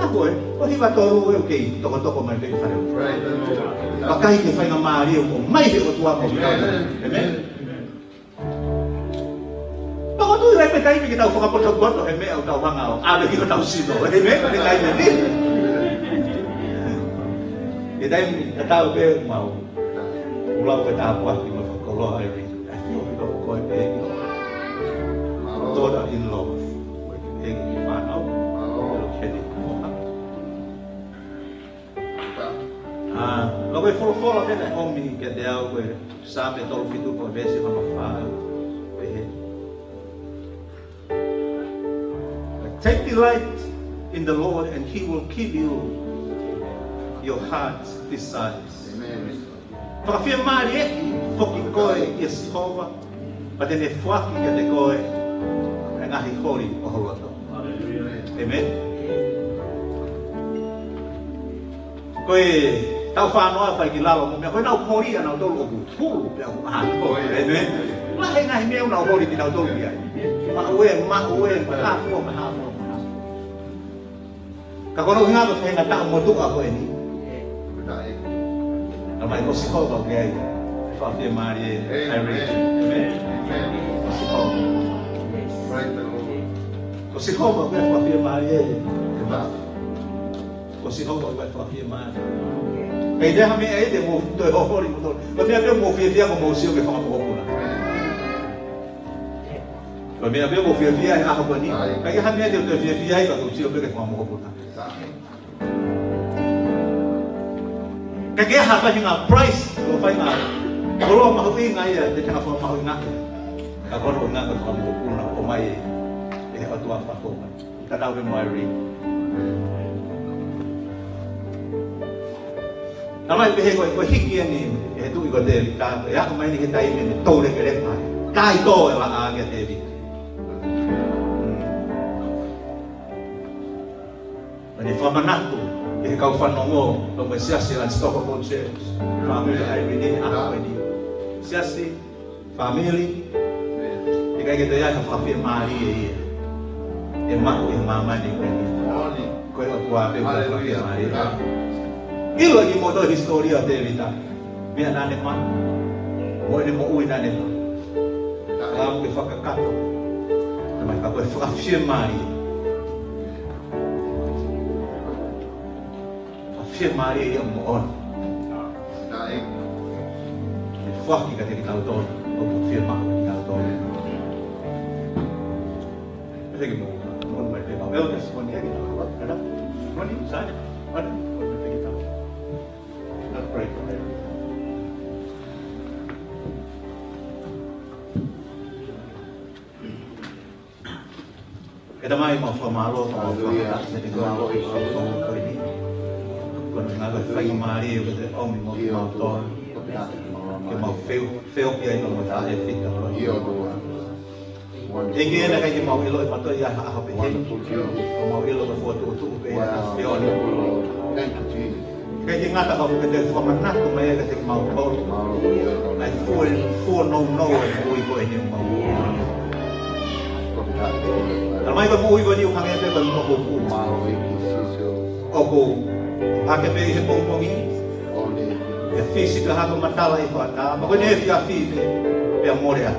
Speaker 3: Ako o hiwa toru e kei toko mai pe whare.
Speaker 4: Praise the Lord.
Speaker 3: Pakai ke whainga maari o mai he o tua mo. Amen? Pako tu e pe kai ki tau whakapoto goto he mea o tau hanga o ale ki o tau sino. Amen? Pe kai me ni. E dai tau pe mau. Ulau ke tāpua ki ma whakoloa Irene. E whio hito o koe pe eki. Toda in law. Koe ki eki ki whanau. Elo keni moha. Loko e wholofola pena e homi ke te au koe sāpe tolu fitu koe vesi mama whāu. Koe he. Take delight in the Lord and He will give you your heart's desires.
Speaker 4: Amen.
Speaker 3: Whakawhia maari eki, whoki koe i Jehova, pa tene whaki ke te koe, e ngahi hori o horoto. Amen. Koe tau whanoa whai ki lalo mo mea, koe nau hori a nau tolu o ku hulu pe au ahani koe. Amen. Lahe ngahi mea nau hori ki nau tolu ki ai. Ma ue, hafo. Ka kono hinga ko whainga tau motua koe ni. Namai ko sikoba ke ai. Whawhia maari e Irene. Amen. Ko sikoba.
Speaker 4: Praise the Lord.
Speaker 3: Ko sikoba ke whawhia maari e. Ko sikoba ke whawhia maari. Kei te hame e te mo toi hohori mo tolu. Ko mea peo mo whiawhia ko mo sio ke whakamokopuna. Ko mea peo mo whiawhia e aho koni. Kei hame e te toi whiawhia e ka ko sio ke whakamokopuna. Kaya hapa yung price, ko fay nga. Kulo mahuwi nga ya, de kana fo mahuwi nga. Ako ro nga ko mo una o mai e atua pa ko. Tadaw mo ri. Namai behe ko hiki ni e tu ko de ta ya ko mai ni kita ni to le kere pa. Kai to la a ge de. Ani famanato e kau fanongo to me siasi lan stop ko che. Family ai rini apa ni. Siasi family jika kita ya kafir mari e ma e mama ni ko ko tua pe ko kafir mari ilo ni modo historia de vida mia nane ma o ni mo ui nane ma am ke fakakato ma ka ko kafir mari ya mo on Fuck kita kita tahu o firma kita tahu. Lagi mau mai te mau eu des moni kita ada. Moni saja. Ada moni kita. Not break. Kita mai mau famalo mau jadi mau ko ini. Kon ngaga fai mari o de om mau ton. Que mau feo que aí não vai fazer fica para ninguém na que mau ilo matou ya a pe mau ilo da foto tu pe feo que ngata ka pe de forma na tu mai que mau bol ai for no ui ko ni mau Almai ko ui ko ni o kangen pe ko mo ko ko ake pe he pong e física ha matala e pata ma ko ne fia fi pe amore a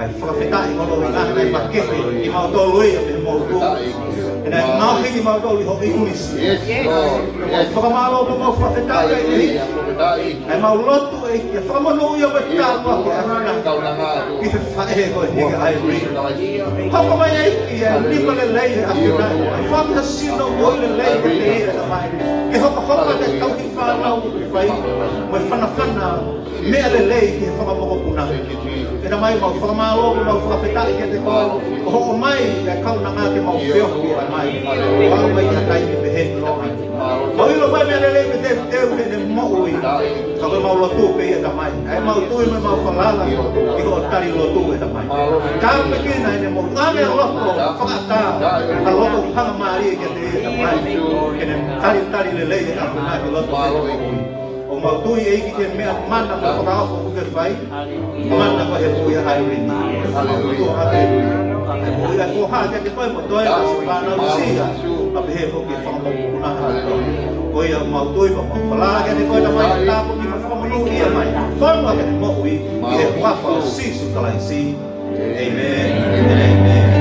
Speaker 3: ai frafeta e no ina ai pakete i ma to lui e mo ko e na ma ki ma to lui ho i unis fa ma lo mo frafeta e ai ma lotu e fa ma no ia bata ma ko i fa e ko ni ai ri ha ko mai e ni ma le lei a fa ma sino o le lei e e mai e ho ko ma te tau ki fa na fai mo fana me ale lei que fa mo ko na e na mai mo fa ma lo mo fa feta que te ko ho mai e ka na nga ke mo fio ki mai wa mai ka tai me he lo mo ilo mai me ale lei me te de mo ui ka mo lo tu pe e mai ai mo tu me mo fa la e ko tari lo tu e mai ka me ke na ne mo ka me lo ko fa ta ka lo ko ha mari que te mai que tari le lei e na ke lo o mau tu e ki te mea mana mo ka ko ke fai mana ko e pu ya ai ri o ia ko ha ke ko mo toi ma se pa na si a pe he ko ke fa mo na o ia mau tu ko mo fala ke ko na mai ta ko ki fa mo lu ia mai fa mo ke mo ui e wa fa si su ka lai si amen amen